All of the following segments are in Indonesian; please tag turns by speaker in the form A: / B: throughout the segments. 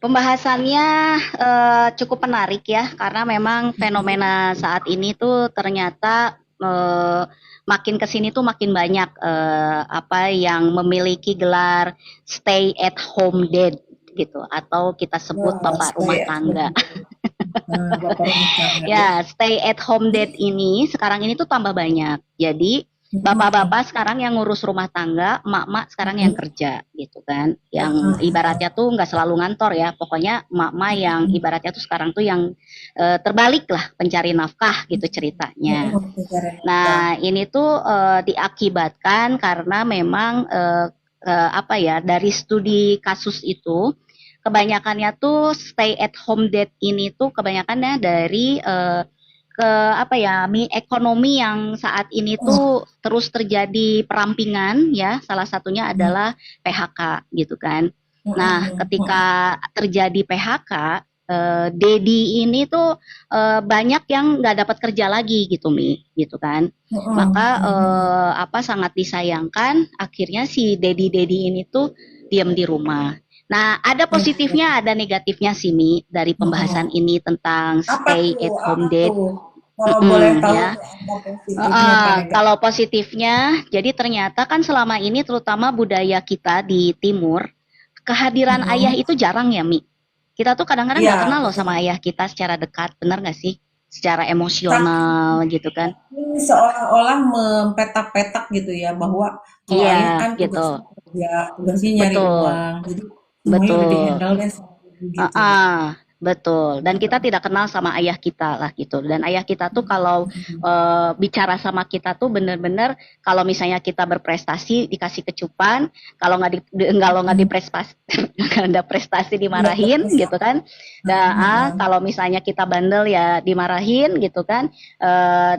A: Pembahasannya cukup menarik ya, karena memang fenomena saat ini tuh ternyata makin kesini tuh makin banyak apa yang memiliki gelar stay at home dad gitu, atau kita sebut
B: Wah,
A: bapak
B: stay
A: rumah
B: at home.
A: tangga.
B: Nah, Bapak rumah tangga ya.
A: Ya, stay at home date ini sekarang ini tuh tambah banyak. Jadi
B: Mm-mm.
A: bapak-bapak sekarang yang ngurus rumah tangga, emak-emak sekarang yang
B: Mm-mm.
A: kerja gitu kan. Yang
B: Ah,
A: ibaratnya tuh nggak selalu ngantor ya. Pokoknya emak-emak yang
B: mm-mm.
A: ibaratnya tuh sekarang tuh yang terbalik lah pencari nafkah gitu ceritanya.
B: Mm-mm. Pencari nafkah.
A: Nah, ini tuh diakibatkan karena memang apa ya, dari studi kasus itu kebanyakannya tuh stay at home date ini tuh kebanyakannya dari ke apa ya, ekonomi yang saat ini
B: Oh,
A: tuh terus terjadi perampingan ya, salah satunya
B: mm,
A: adalah PHK gitu kan. Nah,
B: mm-mm. Mm-mm.
A: ketika terjadi PHK, Dedi ini tuh banyak yang nggak dapat kerja lagi gitu Mi, gitu kan. Maka
B: Mm-mm. Mm-mm.
A: apa sangat disayangkan akhirnya si Dedi ini tuh diam di rumah. Nah, ada
B: Iya, iya.
A: positifnya, ada negatifnya sih Mi dari pembahasan
B: Mm-mm.
A: ini tentang
B: Apa
A: stay
B: tuh?
A: at
B: Apa
A: home date.
B: tuh? Kalau boleh tahu
A: Ya.
B: tuh apa positifnya, apa
A: Kalau
B: negatif?
A: positifnya, jadi ternyata kan selama ini terutama budaya kita di timur, kehadiran ayah
B: Mm-mm.
A: itu jarang ya Mi. Kita tuh kadang-kadang nggak
B: Iya,
A: kenal loh sama
B: betul.
A: ayah kita secara dekat, benar nggak sih? Secara
B: Saking
A: emosional gitu kan.
B: ini seolah-olah mempetak-petak gitu ya bahwa kalau
A: Iya,
B: ayah kan
A: gitu.
B: tugasnya kerja, tugasnya nyari
A: Betul,
B: uang, jadi semuanya udah
A: betul.
B: di-handle deh sama ibu gitu ya.
A: Heeh, betul. Dan kita tidak kenal sama ayah kita lah gitu. Dan ayah kita tuh kalau bicara sama kita tuh bener-bener kalau misalnya kita berprestasi dikasih kecupan, kalau nggak diprestasi nggak ada prestasi
B: Iya
A: dimarahin
B: betul.
A: gitu kan. Dan kalau misalnya kita bandel ya dimarahin gitu kan.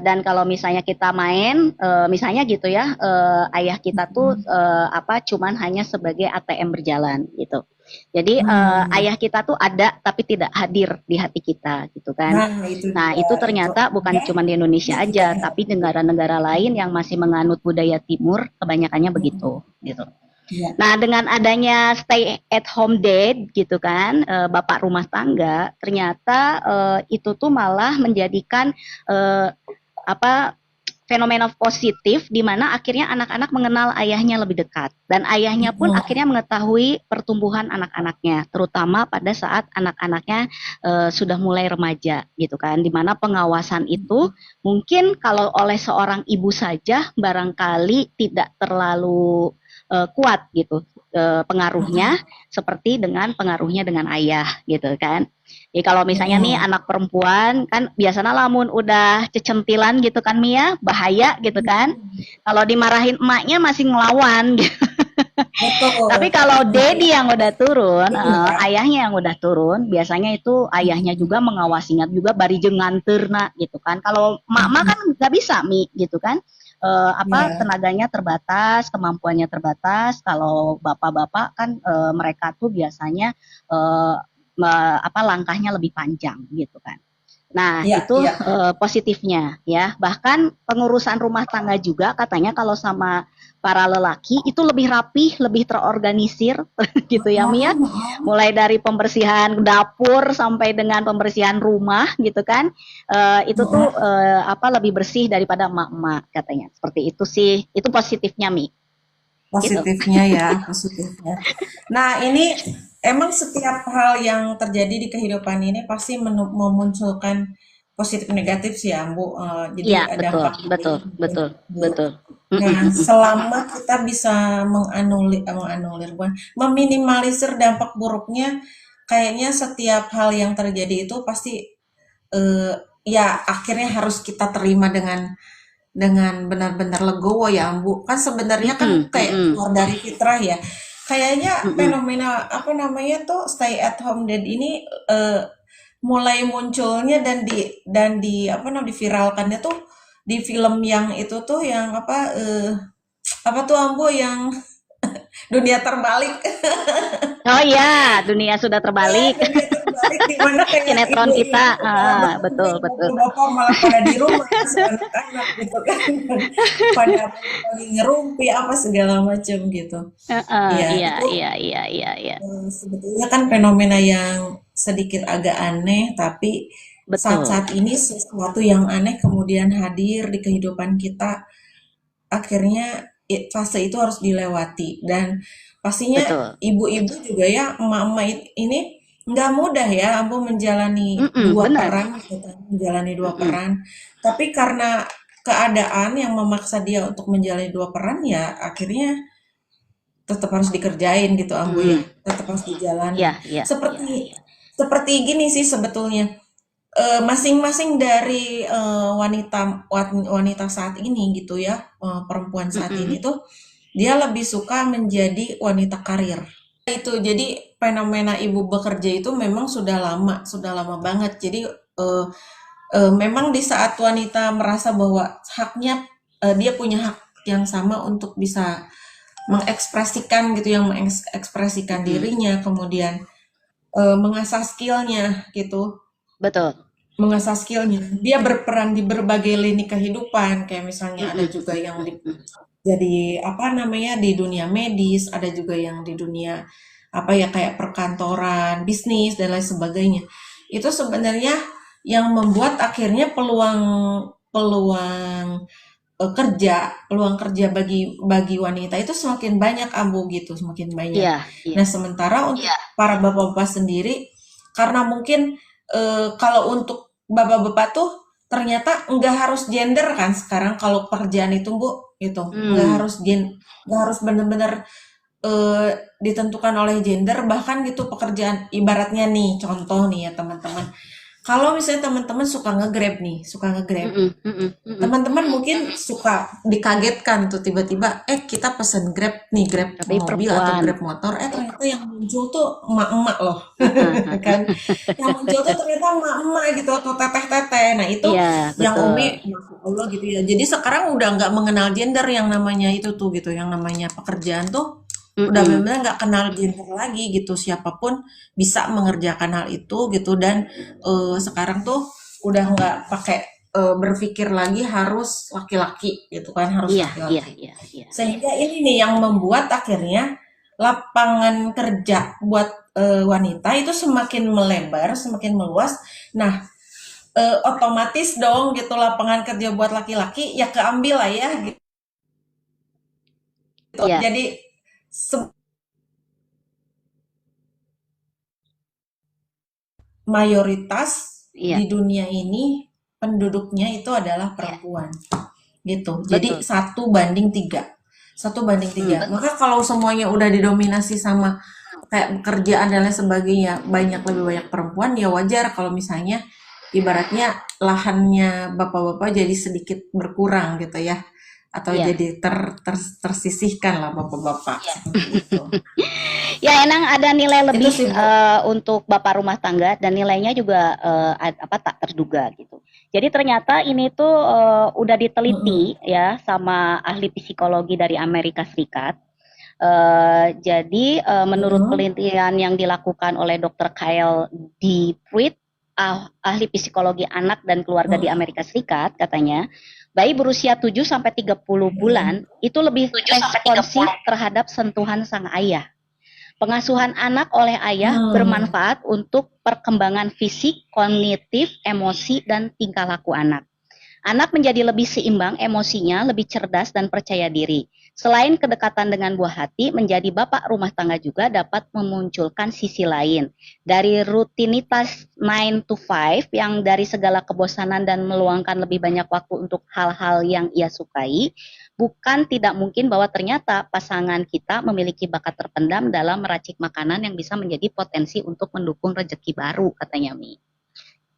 A: Dan kalau misalnya kita main, misalnya gitu ya, ayah kita tuh apa cuman hanya sebagai ATM berjalan gitu. Jadi
B: Hmm.
A: ayah kita tuh ada tapi tidak hadir di hati kita gitu kan.
B: Nah, itu
A: Nah,
B: dia.
A: itu
B: Itu
A: ternyata bukan
B: artinya
A: cuma di
B: dia
A: Indonesia
B: tidak
A: aja, tapi di negara-negara lain yang masih menganut budaya timur kebanyakannya begitu gitu.
B: Iya.
A: Nah, dengan adanya stay at home date gitu kan, bapak rumah tangga, ternyata itu tuh malah menjadikan eh, apa fenomena positif di mana akhirnya anak-anak mengenal ayahnya lebih dekat dan ayahnya pun
B: Hmm.
A: akhirnya mengetahui pertumbuhan anak-anaknya terutama pada saat anak-anaknya sudah mulai remaja gitu kan di mana pengawasan itu mungkin kalau oleh seorang ibu saja barangkali tidak terlalu kuat gitu pengaruhnya seperti dengan pengaruhnya dengan ayah gitu kan. Jadi kalau misalnya nih
B: Hmm.
A: anak perempuan kan biasanya lamun udah cecentilan gitu kan Mia, bahaya gitu kan. Kalau dimarahin emaknya masih ngelawan gitu.
B: Betul.
A: Tapi kalau
B: Itu
A: Dedi yang udah turun,
B: ini ya.
A: ayahnya yang udah turun, biasanya itu ayahnya juga mengawasinya juga bari jenganterna gitu kan. Kalau emak-emak kan nggak bisa Mi gitu kan. Apa
B: Ya.
A: tenaganya terbatas, kemampuannya terbatas. Kalau bapak-bapak kan mereka tuh biasanya eh, apa langkahnya lebih panjang gitu kan. Nah,
B: Iya,
A: itu
B: iya.
A: positifnya ya. Bahkan pengurusan rumah tangga juga katanya kalau sama para lelaki itu lebih rapih, lebih terorganisir gitu ya Mia. Mulai dari pembersihan dapur sampai dengan pembersihan rumah gitu kan. Itu tuh apa lebih bersih daripada emak-emak katanya. Seperti itu sih. Itu positifnya Mi. Gitu.
B: Positifnya ya, positifnya. Nah, ini emang setiap hal yang terjadi di kehidupan ini pasti memunculkan positif negatif sih ya, Bu. Jadi
A: Iya, betul,
B: dampak
A: betul,
B: baik maupun
A: betul,
B: buruk.
A: betul.
B: Nah, selama kita bisa bukan, meminimalisir dampak buruknya, kayaknya setiap hal yang terjadi itu pasti eh, ya akhirnya harus kita terima dengan benar-benar legowo ya, Bu. Kan sebenarnya kan
A: Mm-mm,
B: kayak
A: mm-mm,
B: keluar dari fitrah ya. Kayaknya
A: mm-mm.
B: fenomena apa namanya tuh stay at home dad ini mulai munculnya dan di apa namanya diviralkannya tuh di film yang itu tuh yang apa tuh Ambo yang dunia terbalik.
A: Oh iya, dunia sudah
B: Ya,
A: terbalik.
B: Balik di mana kayak
A: Sinetron kita,
B: ibu-ibu malah
A: betul
B: bekerja,
A: betul.
B: bapak-bapak malah pada di rumah anak-anak gitu kan. Pada lagi ngerumpi apa segala macam gitu. Iya,
A: Iya
B: itu
A: iya iya iya iya.
B: sebetulnya kan fenomena yang sedikit agak aneh, tapi
A: Betul
B: saat-saat ini sesuatu yang aneh kemudian hadir di kehidupan kita, akhirnya fase itu harus dilewati. Dan pastinya
A: betul.
B: ibu-ibu juga ya, emak-emak ini nggak mudah ya, Ambo menjalani dua
A: Benar.
B: peran, gitu kan, menjalani dua
A: Mm-mm.
B: peran. Tapi karena keadaan yang memaksa dia untuk menjalani dua peran, ya akhirnya tetap harus dikerjain gitu Ambu ya,
A: Mm-mm.
B: tetap harus
A: Iya
B: dijalanin.
A: iya iya
B: Seperti
A: iya.
B: seperti gini sih sebetulnya. Masing-masing dari wanita saat ini gitu ya, perempuan saat ini
A: Mm-mm.
B: tuh dia lebih suka menjadi wanita karir. Itu jadi fenomena ibu bekerja itu memang sudah lama banget. Jadi memang di saat wanita merasa bahwa haknya, dia punya hak yang sama untuk bisa mengekspresikan gitu, yang mengekspresikan
A: Mm-mm.
B: dirinya, kemudian mengasah skillnya gitu,
A: Betul.
B: mengasah skillnya. Dia berperan di berbagai lini kehidupan, kayak misalnya ada
A: Mm-mm.
B: juga yang
A: Mm-mm.
B: jadi apa namanya di dunia medis, ada juga yang di dunia apa ya kayak perkantoran, bisnis dan lain sebagainya. Itu sebenarnya yang membuat akhirnya peluang peluang peluang kerja bagi wanita itu semakin banyak Ambu gitu, semakin banyak.
A: Iya iya.
B: Nah, sementara untuk para bapak-bapak sendiri karena mungkin kalau untuk bapak-bapak tuh ternyata nggak harus gender kan sekarang kalau pekerjaan itu Bu, gitu.
A: Hmm.
B: Nggak harus bener-bener ditentukan oleh gender bahkan gitu pekerjaan ibaratnya nih contoh nih ya teman-teman. Kalau misalnya teman-teman suka nge-grab,
A: Mm-mm. Mm-mm. Mm-mm.
B: teman-teman mungkin suka dikagetkan tuh tiba-tiba kita pesen Grab nih, Grab
A: Tapi
B: mobil atau
A: perempuan.
B: Grab motor, ternyata yang muncul tuh emak-emak loh.
A: Heeh.
B: Kan yang muncul tuh ternyata emak-emak gitu atau teteh-teteh. Nah itu
A: Iya
B: yang
A: betul.
B: Umi Masya Allah gitu ya, jadi sekarang udah nggak mengenal gender yang namanya itu tuh gitu, yang namanya pekerjaan tuh udah
A: Mm-mm.
B: benar-benar nggak kenal gender lagi gitu, siapapun bisa mengerjakan hal itu gitu. Dan sekarang tuh udah nggak pakai berpikir lagi harus laki-laki gitu kan, harus
A: Iya iya
B: laki-laki.
A: iya iya iya.
B: Sehingga ini nih yang membuat akhirnya lapangan kerja buat wanita itu semakin melebar, semakin meluas. Nah, otomatis dong gitu lapangan kerja buat laki-laki ya keambil lah ya gitu.
A: Iya
B: Jadi mayoritas
A: iya
B: di dunia ini penduduknya itu adalah
A: iya.
B: perempuan gitu. Jadi
A: Betul.
B: 1 banding 3. 1 banding 3.
A: Hmm.
B: Maka kalau semuanya udah didominasi sama kayak pekerjaan dan lain sebagainya, lebih banyak perempuan, ya wajar kalau misalnya ibaratnya lahannya bapak-bapak jadi sedikit berkurang gitu ya. Atau
A: Iya.
B: jadi tersisihkan lah bapak-bapak seperti itu.
A: Ya Enang ada nilai
B: Itu
A: lebih
B: sih Bu.
A: untuk bapak rumah tangga dan nilainya juga tak terduga gitu. Jadi ternyata ini tuh udah diteliti
B: Mm-mm.
A: ya sama ahli psikologi dari Amerika Serikat. Jadi menurut
B: Mm-mm.
A: penelitian yang dilakukan oleh Dr. Kyle D. Pruitt, ahli psikologi anak dan keluarga di
B: Mm-mm.
A: Amerika Serikat, katanya bayi berusia 7 sampai 30 bulan itu lebih responsif terhadap sentuhan sang ayah. Pengasuhan anak oleh ayah
B: Hmm.
A: bermanfaat untuk perkembangan fisik, kognitif, emosi, dan tingkah laku anak. Anak menjadi lebih seimbang emosinya, lebih cerdas dan percaya diri. Selain kedekatan dengan buah hati, menjadi bapak rumah tangga juga dapat memunculkan sisi lain. Dari rutinitas 9 to 5 yang dari segala kebosanan dan meluangkan lebih banyak waktu untuk hal-hal yang ia sukai, bukan tidak mungkin bahwa ternyata pasangan kita memiliki bakat terpendam dalam meracik makanan yang bisa menjadi potensi untuk mendukung rezeki baru, katanya Mi.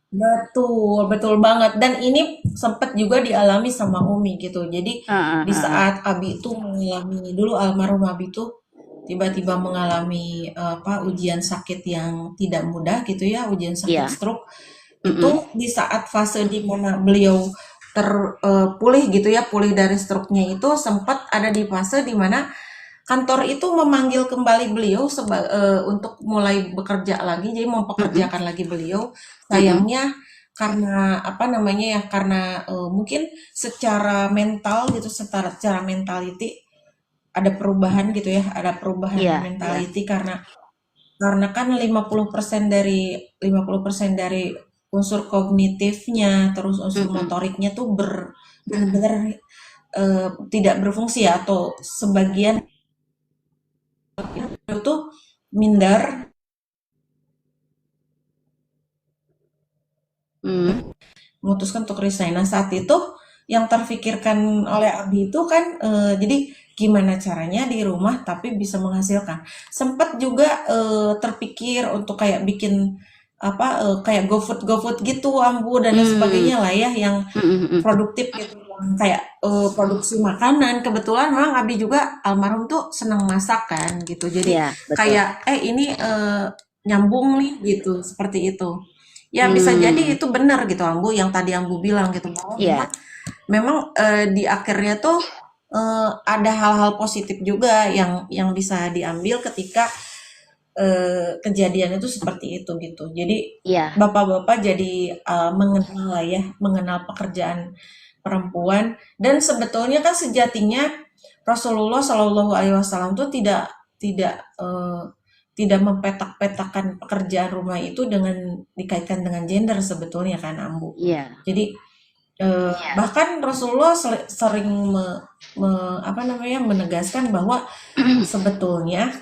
B: Betul, betul banget. Dan ini sempat juga dialami sama Umi gitu. Jadi di saat Abi itu mengalami dulu almarhum Abi itu tiba-tiba mengalami apa ujian sakit yang tidak mudah gitu ya, ujian sakit
A: Iya.
B: stroke.
A: Mm-mm.
B: Itu di saat fase di mana beliau terpulih gitu ya, pulih dari stroke-nya itu sempat ada di fase di mana kantor itu memanggil kembali beliau untuk mulai bekerja lagi, jadi
A: Mm-mm.
B: mempekerjakan lagi beliau.
A: Mm-mm.
B: Sayangnya karena apa namanya ya, karena mungkin secara mental gitu, secara mentality ada perubahan gitu ya, ada perubahan
A: Iya, iya.
B: mentality karena kan 50% dari unsur kognitifnya, terus unsur
A: Mm-mm.
B: motoriknya tuh benar-benar tidak berfungsi ya, atau sebagian itu minder,
A: Mm.
B: memutuskan untuk resign. Nah, saat itu yang terfikirkan oleh Abi itu kan jadi gimana caranya di rumah tapi bisa menghasilkan. Sempat juga terpikir untuk kayak bikin apa kayak GoFood gitu, Ambu dan lain
A: Mm.
B: sebagainya lah ya yang
A: Mm-mm. Mm.
B: produktif gitu, yang kayak produksi makanan. Kebetulan memang Abi juga almarhum tuh senang masak kan gitu. Jadi
A: Iya, betul.
B: kayak ini nyambung nih gitu, seperti itu. Ya bisa jadi
A: Hmm,
B: itu benar gitu Ambu yang tadi Ambu bilang gitu, bahwa memang
A: iya,
B: memang di akhirnya tuh ada hal-hal positif juga yang bisa diambil ketika kejadian itu seperti itu gitu. Jadi
A: iya.
B: bapak-bapak jadi mengenal lah ya, mengenal pekerjaan perempuan, dan sebetulnya kan sejatinya Rasulullah Shallallahu Alaihi Wasallam tuh tidak tidak mempetak-petakan pekerjaan rumah itu dengan dikaitkan dengan gender sebetulnya kan, Ambu.
A: Iya.
B: Jadi bahkan Rasulullah sering apa namanya menegaskan bahwa sebetulnya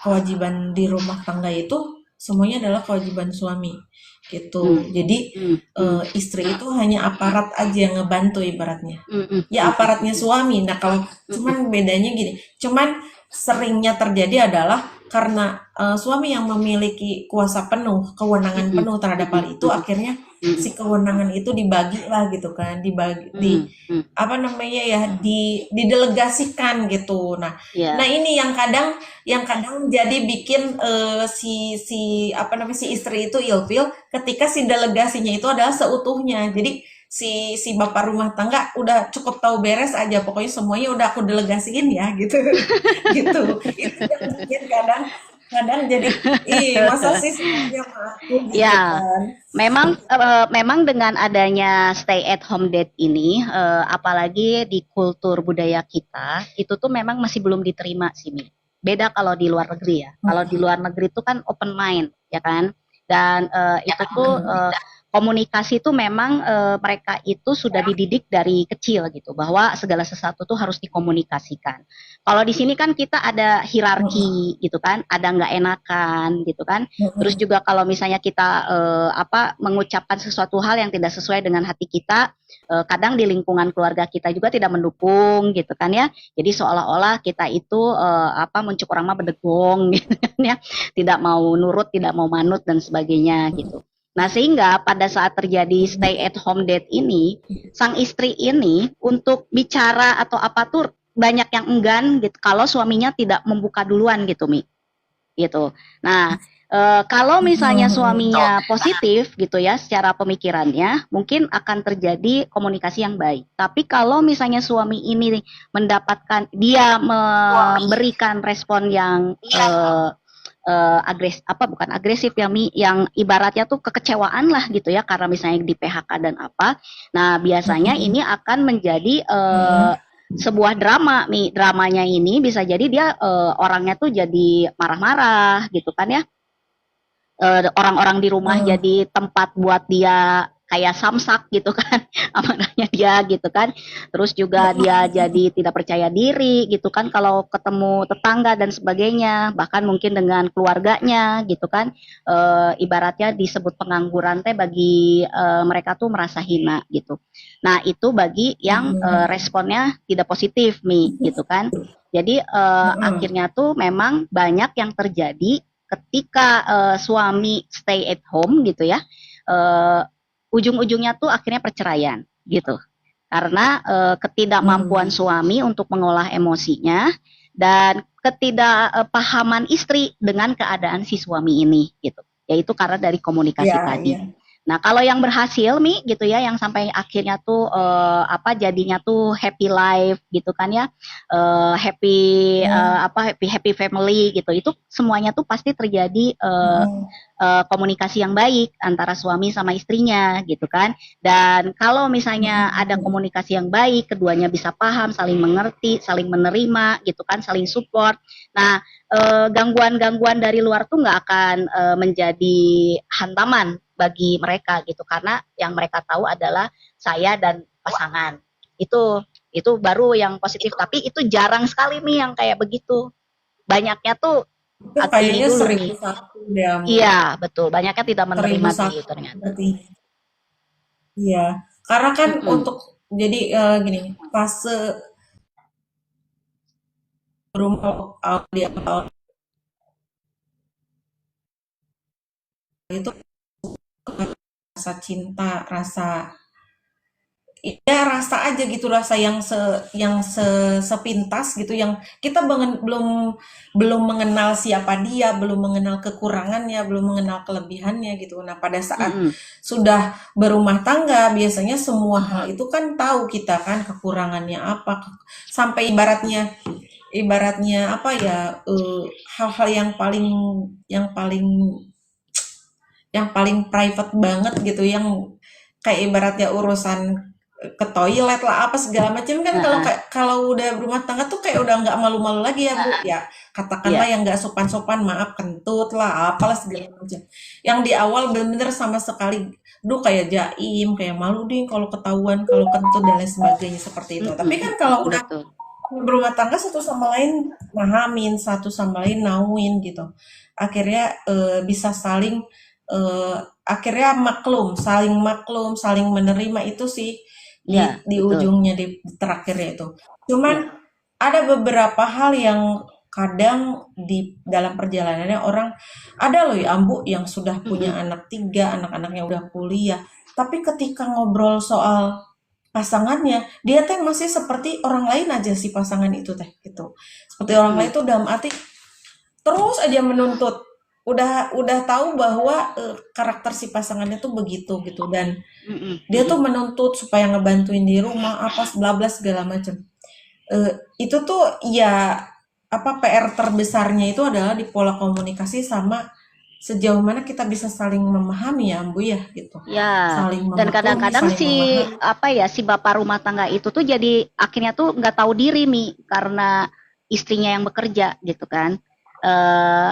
B: kewajiban di rumah tangga itu semuanya adalah kewajiban suami
A: Hmm,
B: gitu. Jadi
A: hmm, hmm,
B: istri itu hanya aparat aja yang ngebantu ibaratnya.
A: hmm, hmm,
B: Ya
A: hmm,
B: aparatnya suami. Nah kalau
A: hmm,
B: cuman bedanya gini, cuman seringnya terjadi adalah karena suami yang memiliki kuasa penuh, kewenangan
A: hmm,
B: penuh terhadap
A: hmm,
B: hal itu,
A: hmm,
B: akhirnya
A: hmm,
B: si kewenangan itu dibagi lah gitu kan, dibagi
A: hmm, hmm.
B: apa namanya ya, didelegasikan gitu. Nah
A: Iya.
B: ini yang kadang jadi bikin si apa namanya si istri itu ilfil ketika si delegasinya itu adalah seutuhnya. Jadi si bapak rumah tangga udah cukup tahu beres aja, pokoknya semuanya udah aku delegasiin ya gitu. Gitu itu yang bikin kadang kadang jadi masa sih semuanya sama aku gitu
A: Ya,
B: kan.
A: memang dengan adanya stay at home date ini, apalagi di kultur budaya kita, itu tuh memang masih belum diterima sih, Mi. Beda kalau di luar negeri ya. Kalau di luar negeri itu kan open mind, ya kan? Dan itu tuh komunikasi itu memang mereka itu sudah dididik dari kecil gitu, bahwa segala sesuatu tuh harus dikomunikasikan. Kalau di sini kan kita ada hierarki gitu kan, ada nggak enakan gitu kan. Terus juga kalau misalnya kita mengucapkan sesuatu hal yang tidak sesuai dengan hati kita, kadang di lingkungan keluarga kita juga tidak mendukung gitu kan ya. Jadi seolah-olah kita itu muncul orang mah bedegong gitu kan ya, tidak mau nurut, tidak mau manut dan sebagainya gitu. Nah, sehingga pada saat terjadi stay at home date ini, sang istri ini untuk bicara atau apa tuh banyak yang enggan gitu kalau suaminya tidak membuka duluan gitu, Mi, gitu. Nah, kalau misalnya suaminya positif gitu ya secara pemikirannya, mungkin akan terjadi komunikasi yang baik. Tapi kalau misalnya suami ini mendapatkan, dia memberikan respon yang bukan agresif ya, Mi, yang ibaratnya tuh kekecewaan lah gitu ya, karena misalnya di PHK dan apa. Nah, biasanya ini akan menjadi sebuah drama, Mi. Dramanya ini bisa jadi dia orangnya tuh jadi marah-marah gitu kan ya. Orang-orang di rumah jadi tempat buat dia kayak samsak gitu kan, amarahnya dia gitu kan. Terus juga dia jadi tidak percaya diri gitu kan kalau ketemu tetangga dan sebagainya, bahkan mungkin dengan keluarganya gitu kan. Ibaratnya disebut pengangguran teh bagi mereka tuh merasa hina gitu. Nah, itu bagi yang responnya tidak positif, Mi, gitu kan. Jadi akhirnya tuh memang banyak yang terjadi ketika suami stay at home gitu ya, uh, ujung-ujungnya tuh akhirnya perceraian gitu, karena ketidakmampuan suami untuk mengolah emosinya dan ketidakpahaman istri dengan keadaan si suami ini gitu, yaitu karena dari komunikasi
B: Ya,
A: tadi.
B: iya.
A: Nah, kalau yang berhasil Mi gitu ya, yang sampai akhirnya tuh apa jadinya tuh happy life gitu kan ya, happy
B: Hmm,
A: happy happy family gitu. Itu semuanya tuh pasti terjadi
B: hmm,
A: komunikasi yang baik antara suami sama istrinya gitu kan. Dan kalau misalnya ada
B: hmm,
A: komunikasi yang baik, keduanya bisa paham, saling mengerti, saling menerima gitu kan, saling support. Nah, gangguan-gangguan dari luar tuh nggak akan menjadi hantaman bagi mereka gitu karena yang mereka tahu adalah saya dan pasangan itu baru yang positif tapi itu jarang sekali nih yang kayak begitu banyaknya tuh
B: itu
A: ini
B: kayaknya
A: dulu
B: seribu
A: nih
B: satu deh Ambo.
A: iya betul banyaknya tidak
B: Seribu
A: menerima dulu
B: satu
A: ternyata.
B: berarti. Iya, karena kan
A: Mm-mm.
B: untuk jadi gini, fase rumah di awal itu rasa cinta, rasa ya rasa aja gitu rasa sepintas gitu yang kita belum mengenal siapa dia, belum mengenal kekurangannya, belum mengenal kelebihannya gitu. Nah, pada saat
A: Mm-mm.
B: sudah berumah tangga biasanya semua hal itu kan tahu kita kan kekurangannya apa sampai ibaratnya apa ya hal-hal yang paling yang paling private banget gitu yang kayak ibaratnya urusan ke toilet lah apa segala macam kan
A: Ah,
B: kalau udah berumah tangga tuh kayak udah nggak malu-malu lagi ya Bu ya katakanlah
A: iya.
B: yang nggak sopan-sopan maaf kentut lah apalah segala macam yang di awal bener-bener sama sekali duh kayak jaim kayak malu deh kalau ketahuan kalau kentut dan lain sebagainya seperti itu tapi
A: Mm-mm.
B: kan kalau udah
A: Betul.
B: berumah tangga satu sama lain pahamin satu sama lain nauin gitu akhirnya bisa saling eh, akhirnya maklum saling menerima itu sih
A: Iya
B: di
A: betul.
B: ujungnya di terakhirnya itu cuman
A: Iya.
B: ada beberapa hal yang kadang di dalam perjalanannya orang ada loh ya Ambu yang sudah punya
A: Mm-mm.
B: anak tiga anak-anaknya udah kuliah tapi ketika ngobrol soal pasangannya dia teh masih seperti orang lain aja si pasangan itu teh gitu seperti orang lain
A: Mm-mm.
B: itu dalam arti terus aja menuntut udah tahu bahwa karakter si pasangannya tuh begitu gitu dan
A: Mm-mm.
B: dia tuh
A: Mm-mm.
B: menuntut supaya ngebantuin di rumah apa bla bla segala macam. Itu tuh ya apa PR terbesarnya itu adalah di pola komunikasi sama sejauh mana kita bisa saling memahami ya Ambu ya gitu
A: Ya,
B: saling
A: dan
B: memaklumi
A: kadang-kadang
B: saling
A: si
B: memahami.
A: apa ya si bapak rumah tangga itu tuh jadi akhirnya tuh nggak tahu diri Mi karena istrinya yang bekerja gitu kan.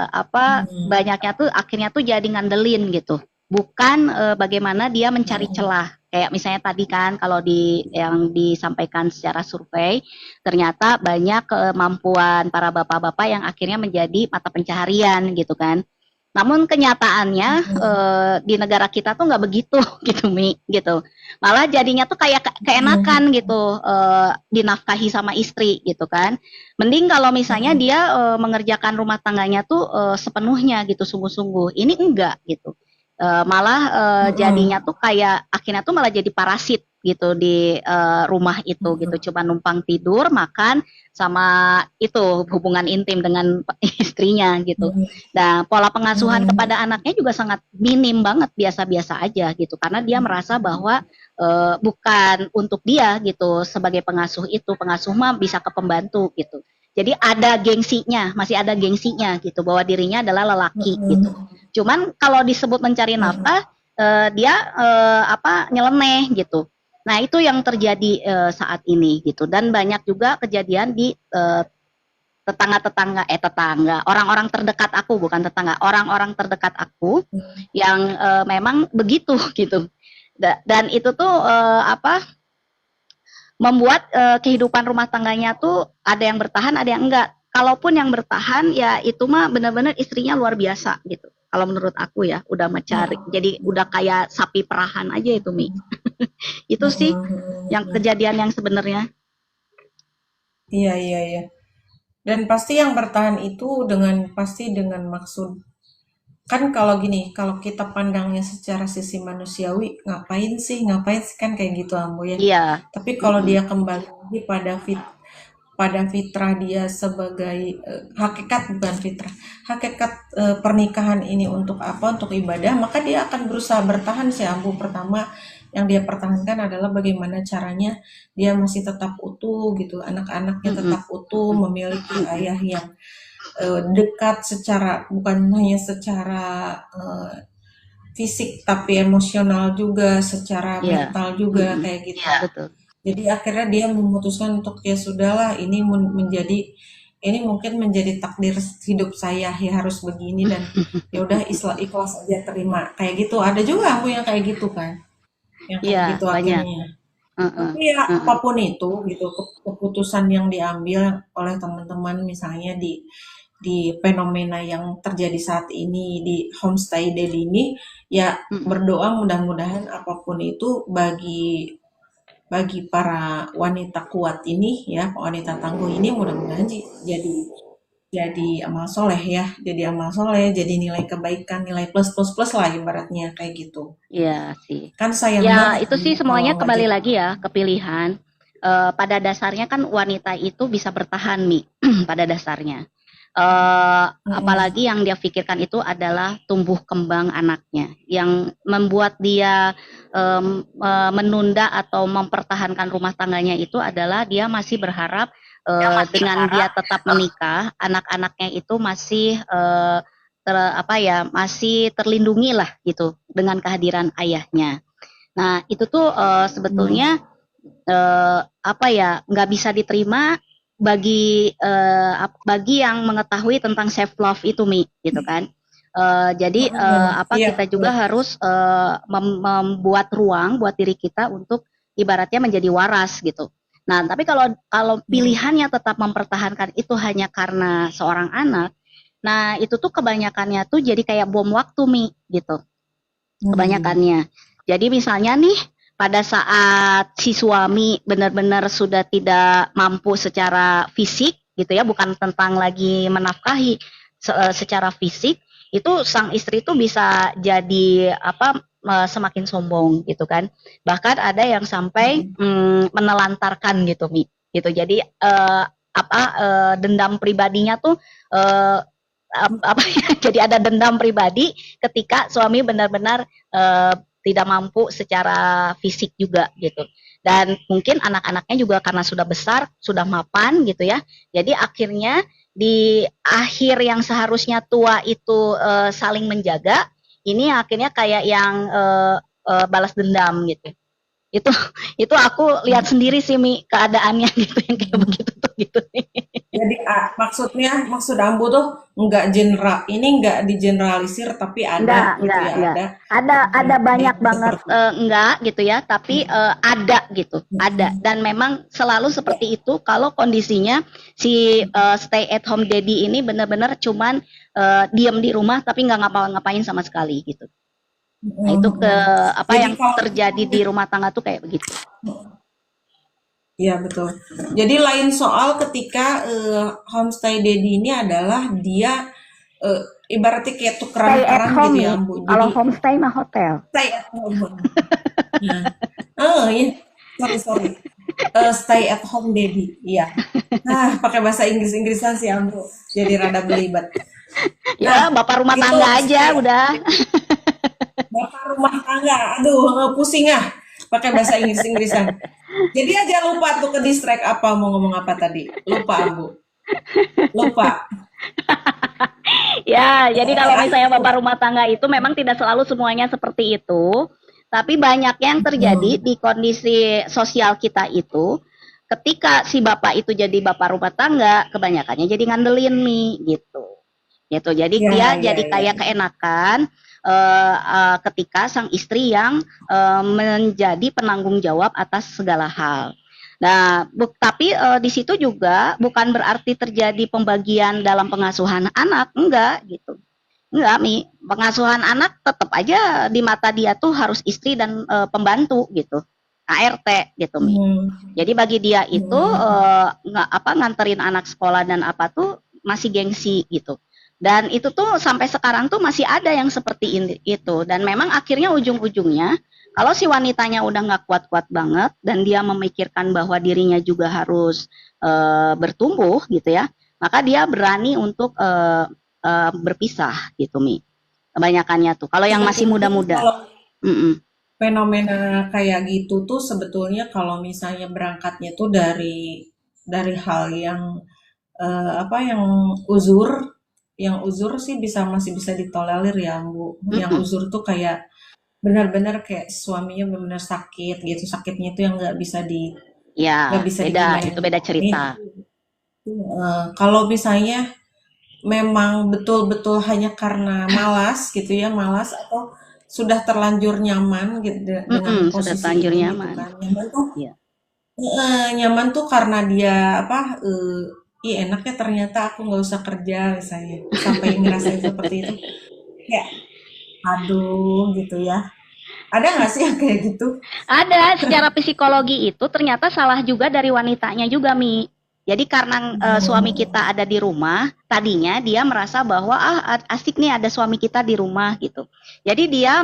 A: Apa
B: Hmm.
A: banyaknya tuh akhirnya tuh jadi ngandelin gitu. Bukan bagaimana dia mencari
B: Hmm.
A: celah. Kayak misalnya tadi kan kalau di yang disampaikan secara survei ternyata banyak kemampuan para bapak-bapak yang akhirnya menjadi mata pencaharian gitu kan. Namun kenyataannya
B: Hmm.
A: di negara kita tuh nggak begitu gitu Mi gitu. Malah jadinya tuh kayak
B: Hmm.
A: keenakan gitu dinafkahi sama istri gitu kan. Mending kalau misalnya
B: Hmm.
A: dia mengerjakan rumah tangganya tuh sepenuhnya gitu sungguh-sungguh. Ini enggak gitu. Malah
B: Hmm.
A: jadinya tuh kayak akhirnya tuh malah jadi parasit gitu di rumah itu gitu.
B: Hmm.
A: Cuma numpang tidur, makan sama itu hubungan intim dengan istrinya gitu.
B: Hmm.
A: Nah, pola pengasuhan
B: Hmm.
A: kepada anaknya juga sangat minim banget, biasa-biasa aja gitu. Karena dia merasa bahwa bukan untuk dia gitu sebagai pengasuh itu, pengasuh mah bisa ke pembantu gitu. Jadi ada gengsinya, masih ada gengsinya gitu bahwa dirinya adalah lelaki gitu.
B: Hmm.
A: Cuman kalau disebut mencari
B: Hmm.
A: nafkah, dia apa nyeleneh gitu. Nah, itu yang terjadi saat ini gitu. Dan banyak juga kejadian di tetangga orang-orang terdekat aku bukan tetangga orang-orang terdekat aku yang memang begitu gitu dan itu tuh apa membuat kehidupan rumah tangganya tuh ada yang bertahan ada yang enggak kalaupun yang bertahan ya itu mah benar-benar istrinya luar biasa gitu kalau menurut aku ya udah mencari
B: Hmm.
A: jadi udah kayak sapi perahan aja itu Mi itu sih yang
B: Hmm.
A: kejadian yang sebenarnya.
B: Iya, iya, iya. Dan pasti yang bertahan itu pasti dengan maksud. Kan kalau gini, kalau kita pandangnya secara sisi manusiawi, ngapain sih kan kayak gitu Ambo ya.
A: Iya.
B: Tapi kalau
A: Mm-mm.
B: dia kembali lagi pada pada fitrah dia sebagai hakikat, bukan fitrah, hakikat pernikahan ini untuk apa? Untuk ibadah, maka dia akan berusaha bertahan sih Ambu. Pertama yang dia pertahankan adalah bagaimana caranya dia masih tetap utuh gitu, anak-anaknya tetap utuh, memiliki ayah yang dekat secara, bukan hanya secara fisik tapi emosional juga, secara
A: Iya.
B: mental juga kayak gitu.
A: Betul.
B: Jadi akhirnya dia memutuskan untuk ya sudahlah, ini mungkin menjadi takdir hidup saya, ya harus begini, dan ya udah ikhlas aja terima kayak gitu. Ada juga aku yang kayak gitu kan, yang kayak
A: Iya,
B: gitu
A: banyak.
B: akhirnya.
A: Heeh.
B: Tapi ya apapun itu gitu, keputusan yang diambil oleh teman-teman misalnya di fenomena yang terjadi saat ini di homestay daddy ini, ya berdoa mudah-mudahan apapun itu bagi para wanita kuat ini, ya wanita tangguh ini, mudah-mudahan jadi amal soleh ya, jadi amal soleh, jadi nilai kebaikan, nilai plus plus plus lah ibaratnya kayak gitu.
A: Iya sih.
B: Kan sayang
A: Ya,
B: banget
A: itu sih semuanya
B: kalau nggak
A: kembali
B: jadi.
A: lagi ya ke pilihan. Pada dasarnya kan wanita itu bisa bertahan, Mi, pada dasarnya.
B: Mm-mm.
A: Apalagi yang dia pikirkan itu adalah tumbuh kembang anaknya. Yang membuat dia menunda atau mempertahankan rumah tangganya itu adalah dia masih berharap dengan dia tetap menikah, anak-anaknya itu masih masih terlindungi lah gitu dengan kehadiran ayahnya. Nah, itu tuh sebetulnya nggak bisa diterima bagi yang mengetahui tentang self love itu, Mi, gitu kan. Jadi
B: Iya,
A: kita juga harus membuat ruang buat diri kita untuk ibaratnya menjadi waras gitu. Nah, tapi kalau pilihannya tetap mempertahankan itu hanya karena seorang anak, nah itu tuh kebanyakannya tuh jadi kayak bom waktu, Mi, gitu. Kebanyakannya. Jadi misalnya nih pada saat si suami benar-benar sudah tidak mampu secara fisik gitu ya, bukan tentang lagi menafkahi secara fisik, itu sang istri itu bisa jadi semakin sombong gitu kan. Bahkan ada yang sampai menelantarkan gitu, Mi. Gitu. Jadi dendam pribadinya tuh jadi ada dendam pribadi ketika suami benar-benar tidak mampu secara fisik juga gitu. Dan mungkin anak-anaknya juga karena sudah besar, sudah mapan gitu ya. Jadi akhirnya di akhir yang seharusnya tua itu saling menjaga, ini akhirnya kayak yang balas dendam gitu. Itu aku lihat sendiri sih, Mi, keadaannya gitu yang kayak begitu tuh gitu.
B: jadi maksud Ambu tuh nggak digeneralisir, tapi ada gitu ya,
A: Enggak.
B: ada
A: Ada banyak
B: yang
A: banget
B: seperti
A: enggak gitu ya, tapi ada gitu, ada. Dan memang selalu
B: ya.
A: seperti itu kalau kondisinya si stay at home daddy ini benar-benar cuman diam di rumah tapi nggak ngapa-ngapain sama sekali gitu. Nah, itu
B: Jadi
A: yang
B: kalau
A: terjadi di rumah tangga tuh kayak begitu.
B: Iya betul. Jadi lain soal ketika homestay daddy ini adalah dia eh, ibaratnya kayak tukeran
A: Stay at
B: peran
A: home
B: gitu ya,
A: nih.
B: Ambu.
A: Kalau
B: Jadi
A: homestay mah hotel.
B: stay at home. Nah, oh iya, sorry. Stay at home daddy, iya. Pakai bahasa Inggrisan sih, Ambu. Jadi rada belibet. Nah,
A: Ya, bapak rumah
B: itu
A: tangga
B: stay
A: aja udah.
B: bapak rumah tangga. Aduh, pusing ah. Pakai bahasa Inggrisan. Jadi aja lupa tuh ke distract apa mau ngomong apa tadi. Lupa, Ambu. Lupa.
A: Ya, jadi kalau misalnya
B: Aduh.
A: bapak rumah tangga itu memang tidak selalu semuanya seperti itu, tapi banyak yang terjadi
B: Hmm.
A: di kondisi sosial kita itu, ketika si bapak itu jadi bapak rumah tangga, kebanyakannya jadi ngandelin nih, gitu. Gitu. Jadi
B: Ya,
A: dia
B: ya,
A: jadi
B: ya.
A: kayak keenakan ketika sang istri yang menjadi penanggung jawab atas segala hal. Nah, tapi di situ juga bukan berarti terjadi pembagian dalam pengasuhan anak, enggak gitu. Enggak, Mi. Pengasuhan anak tetap aja di mata dia tuh harus istri dan pembantu gitu. ART gitu, Mi.
B: Hmm.
A: Jadi bagi dia itu
B: Hmm.
A: nganterin anak sekolah dan apa tuh masih gengsi gitu. Dan itu tuh sampai sekarang tuh masih ada yang seperti itu. Dan memang akhirnya ujung-ujungnya kalau si wanitanya udah nggak kuat-kuat banget dan dia memikirkan bahwa dirinya juga harus bertumbuh gitu ya, maka dia berani untuk berpisah gitu Mi. Kebanyakannya tuh. Kalau yang masih
B: Sebetulnya
A: muda-muda.
B: kalau
A: Mm-mm.
B: fenomena kayak gitu tuh sebetulnya kalau misalnya berangkatnya tuh dari hal yang apa yang uzur sih masih bisa ditolerir ya Bu. Yang
A: Mm-mm.
B: uzur tuh kayak benar-benar kayak suaminya benar-benar sakit gitu, sakitnya itu yang
A: Ya,
B: nggak bisa
A: beda. Itu beda
B: diimbangi.
A: cerita.
B: Kalau misalnya memang betul-betul hanya karena malas gitu ya, malas atau sudah terlanjur nyaman gitu dengan
A: Mm-mm, sudah
B: posisi
A: terlanjur
B: ini gitu
A: nyaman.
B: kan. Nyaman tuh
A: Ya.
B: nyaman tuh karena dia apa ih enaknya ternyata aku nggak usah kerja misalnya sampai ngerasain seperti itu kayak aduh gitu ya. Ada nggak sih yang kayak gitu?
A: Ada, secara psikologi itu ternyata salah juga dari wanitanya juga, Mi. Jadi karena suami
B: Hmm,
A: kita ada di rumah, tadinya dia merasa bahwa asik nih ada suami kita di rumah gitu. Jadi dia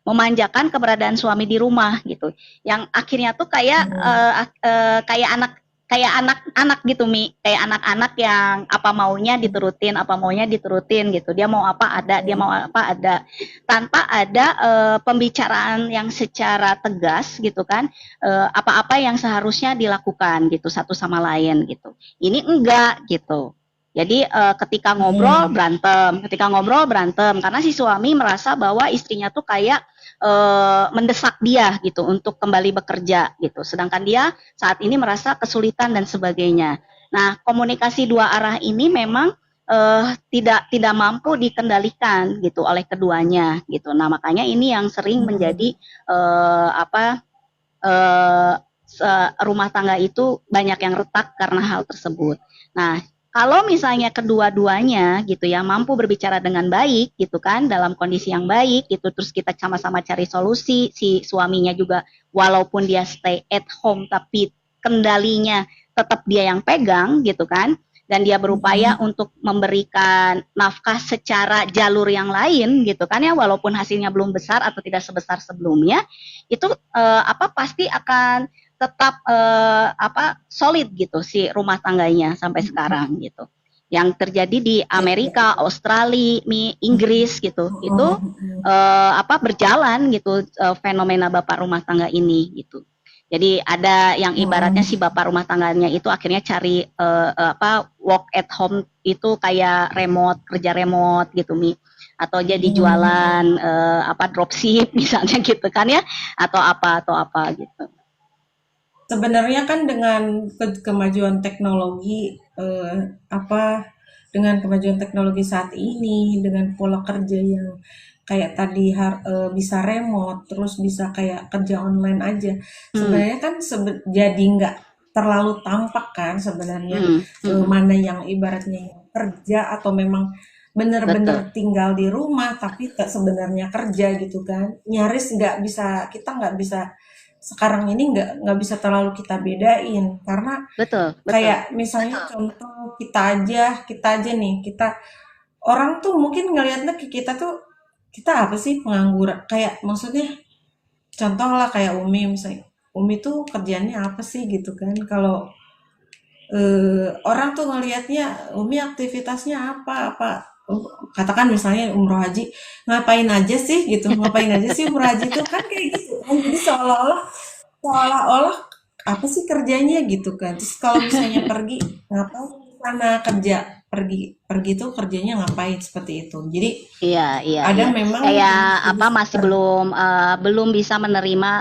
A: memanjakan keberadaan suami di rumah gitu. Yang akhirnya tuh
B: hmm,
A: kayak anak-anak gitu Mi, kayak anak-anak yang apa maunya diturutin gitu. Dia mau apa ada, dia mau apa ada, tanpa ada pembicaraan yang secara tegas gitu kan, apa-apa yang seharusnya dilakukan gitu satu sama lain gitu. Ini enggak gitu. Jadi
B: hmm,
A: ketika ngobrol berantem karena si suami merasa bahwa istrinya tuh kayak mendesak dia gitu untuk kembali bekerja gitu. Sedangkan dia saat ini merasa kesulitan dan sebagainya. Nah, komunikasi dua arah ini memang tidak mampu dikendalikan gitu oleh keduanya gitu. Nah, makanya ini yang sering menjadi
B: hmm,
A: eh, apa eh, rumah tangga itu banyak yang retak karena hal tersebut. Nah, kalau misalnya kedua-duanya gitu ya mampu berbicara dengan baik gitu kan dalam kondisi yang baik gitu, terus kita sama-sama cari solusi, si suaminya juga walaupun dia stay at home tapi kendalinya tetap dia yang pegang gitu kan, dan dia berupaya
B: hmm.
A: untuk memberikan nafkah secara jalur yang lain gitu kan ya, walaupun hasilnya belum besar atau tidak sebesar sebelumnya, itu pasti akan tetap solid gitu si rumah tangganya sampai sekarang gitu. Yang terjadi di
B: Ya, ya,
A: Amerika,
B: ya.
A: Australia, Inggris gitu, itu
B: Hmm, hmm,
A: berjalan gitu fenomena bapak rumah tangga ini gitu. Jadi ada yang ibaratnya si
B: hmm,
A: bapak rumah tangganya itu akhirnya cari work at home itu kayak kerja remote gitu Mi, atau jadi
B: hmm,
A: jualan
B: hmm.
A: dropship misalnya gitu kan ya, atau apa gitu.
B: Sebenarnya kan dengan kemajuan teknologi apa dengan kemajuan teknologi saat ini dengan pola kerja yang kayak tadi bisa remote terus bisa kayak kerja online aja
A: Hmm,
B: sebenarnya kan jadi nggak terlalu tampak kan sebenarnya
A: hmm.
B: mana yang ibaratnya yang kerja atau memang bener-bener
A: Betul,
B: tinggal di rumah tapi sebenarnya kerja gitu kan nyaris nggak bisa kita nggak bisa sekarang ini nggak bisa terlalu kita bedain karena
A: betul, betul.
B: kayak misalnya contoh kita aja nih orang tuh mungkin ngelihatnya ke kita tuh kita apa sih pengangguran kayak maksudnya contoh lah kayak Umi misalnya Umi tuh kerjanya apa sih gitu kan kalau orang tuh ngelihatnya Umi aktivitasnya apa katakan misalnya umroh haji ngapain aja sih gitu ngapain aja sih umroh haji itu kan kayak gitu kan jadi seolah-olah apa sih kerjanya gitu kan terus kalau misalnya pergi ngapain di sana kerja pergi pergi tuh kerjanya ngapain seperti itu jadi
A: Iya, iya,
B: ada
A: iya.
B: memang
A: Kayak
B: jenis-jenis
A: masih belum bisa menerima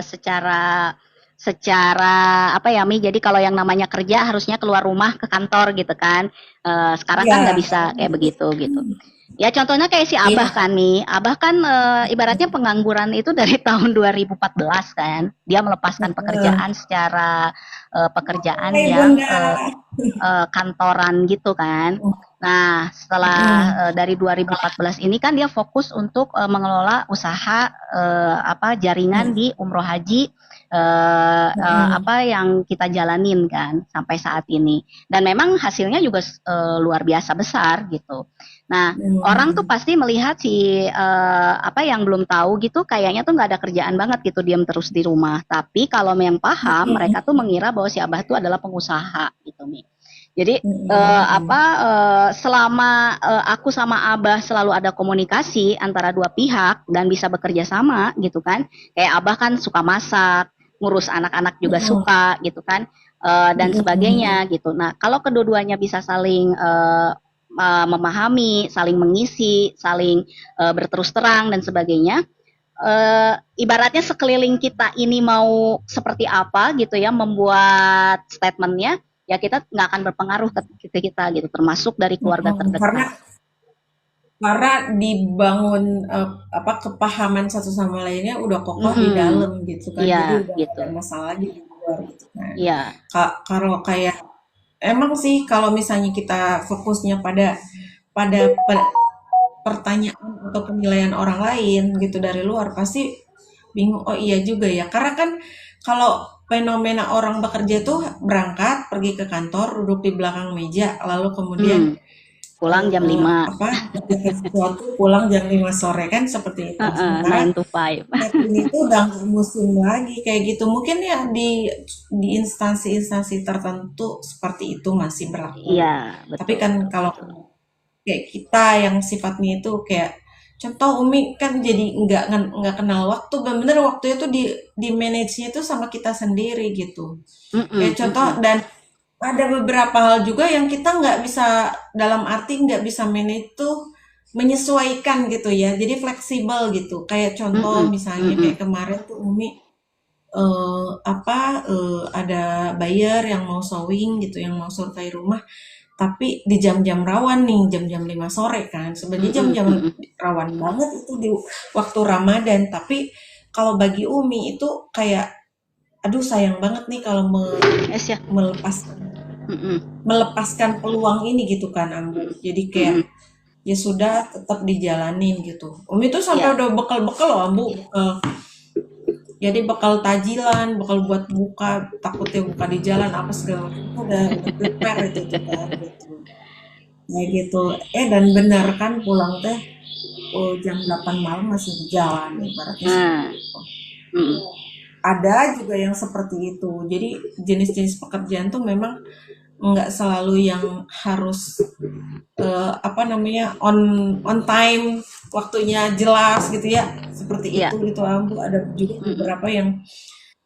A: secara secara apa ya Mi. Jadi kalau yang namanya kerja harusnya keluar rumah ke kantor gitu kan. Sekarang kan nggak
B: ya
A: bisa kayak begitu gitu. Ya contohnya kayak si Abah
B: iya
A: kan Mi. Abah kan ibaratnya pengangguran itu dari tahun 2014 kan. Dia melepaskan pekerjaan secara pekerjaan
B: hai
A: yang
B: bunda
A: kantoran gitu kan. Nah, setelah dari 2014 ini kan dia fokus untuk mengelola usaha jaringan di umroh haji
B: Mm-mm.
A: apa yang kita jalanin kan sampai saat ini. Dan memang hasilnya juga luar biasa besar gitu. Nah, orang tuh
B: Mm-mm.
A: pasti melihat si apa yang belum tahu gitu kayaknya tuh nggak ada kerjaan banget gitu diam terus di rumah. Tapi kalau yang paham mereka tuh
B: Mm-mm.
A: mengira bahwa si Abah tuh adalah pengusaha gitu nih. Jadi apa
B: Mm-mm.
A: selama aku sama Abah selalu ada komunikasi antara dua pihak dan bisa bekerja sama gitu kan. Kayak Abah kan suka masak, ngurus anak-anak juga
B: Mm-mm.
A: suka gitu kan dan
B: Mm-mm.
A: sebagainya gitu. Nah, kalau kedua-duanya bisa saling memahami, saling mengisi, saling berterus terang dan sebagainya. Ibaratnya sekeliling kita ini mau seperti apa gitu ya membuat statementnya ya kita nggak akan berpengaruh ke kita gitu termasuk dari keluarga
B: Mm-mm. Karena
A: terdekat.
B: dibangun apa kepahaman satu sama lainnya udah kokoh di
A: Mm-mm.
B: dalam gitu kan.
A: Iya
B: Jadi udah gak
A: gitu.
B: ada masalah lagi di luar gitu kan.
A: Iya.
B: Kalau kayak emang sih kalau misalnya kita fokusnya pada pada pertanyaan atau penilaian orang lain gitu dari luar pasti bingung. Oh iya juga ya. Karena kan kalau fenomena orang bekerja tuh berangkat pergi ke kantor duduk di belakang meja lalu kemudian
A: Hmm. Pulang jam 5.
B: apa ngerjakan sesuatu pulang jam 5 sore kan seperti itu. Sementara
A: 9 to 5.
B: saat ini tuh udah nggak musim lagi kayak gitu. Mungkin ya di instansi-instansi tertentu seperti itu masih berlaku.
A: Iya,
B: Tapi
A: betul
B: kan
A: betul
B: kalau
A: betul.
B: kayak kita yang sifatnya itu kayak contoh Umi kan jadi nggak kenal waktu bener-bener waktunya tuh di manage-nya tuh sama kita sendiri gitu. Kayak
A: Mm-mm,
B: contoh
A: mm-mm.
B: dan ada beberapa hal juga yang kita nggak bisa dalam arti nggak bisa manage tuh menyesuaikan gitu ya. Jadi fleksibel gitu. Kayak contoh
A: Mm-mm,
B: misalnya
A: mm-mm.
B: kayak kemarin tuh Umi ada buyer yang mau showing gitu, yang mau survei rumah, tapi di jam-jam rawan nih, jam-jam 5 sore kan. Sebenarnya
A: Mm-mm,
B: jam-jam
A: mm-mm.
B: rawan banget itu di waktu Ramadan, tapi kalau bagi Umi itu kayak aduh sayang banget nih kalau
A: Yes ya.
B: melepaskan
A: Mm-mm,
B: melepaskan peluang ini gitu kan Ambu. Jadi kayak
A: mm-mm.
B: ya sudah tetap dijalanin gitu. Umi tuh sampai
A: Iya.
B: udah bekal-bekal loh Ambu. Jadi bekal tajilan, bekal buat buka, takutnya buka di jalan apa segala macam itu udah prepare itu tuh kan gitu. Kayak gitu. Dan benar kan pulang teh jam 8 malam masih di jalan ibaratnya seperti
A: Nah,
B: itu.
A: mm-mm.
B: Ada juga yang seperti itu. Jadi jenis-jenis pekerjaan tuh memang nggak selalu yang harus apa namanya on time waktunya jelas gitu ya seperti
A: Iya.
B: itu gitu Ambu ada juga
A: Mm-mm.
B: beberapa yang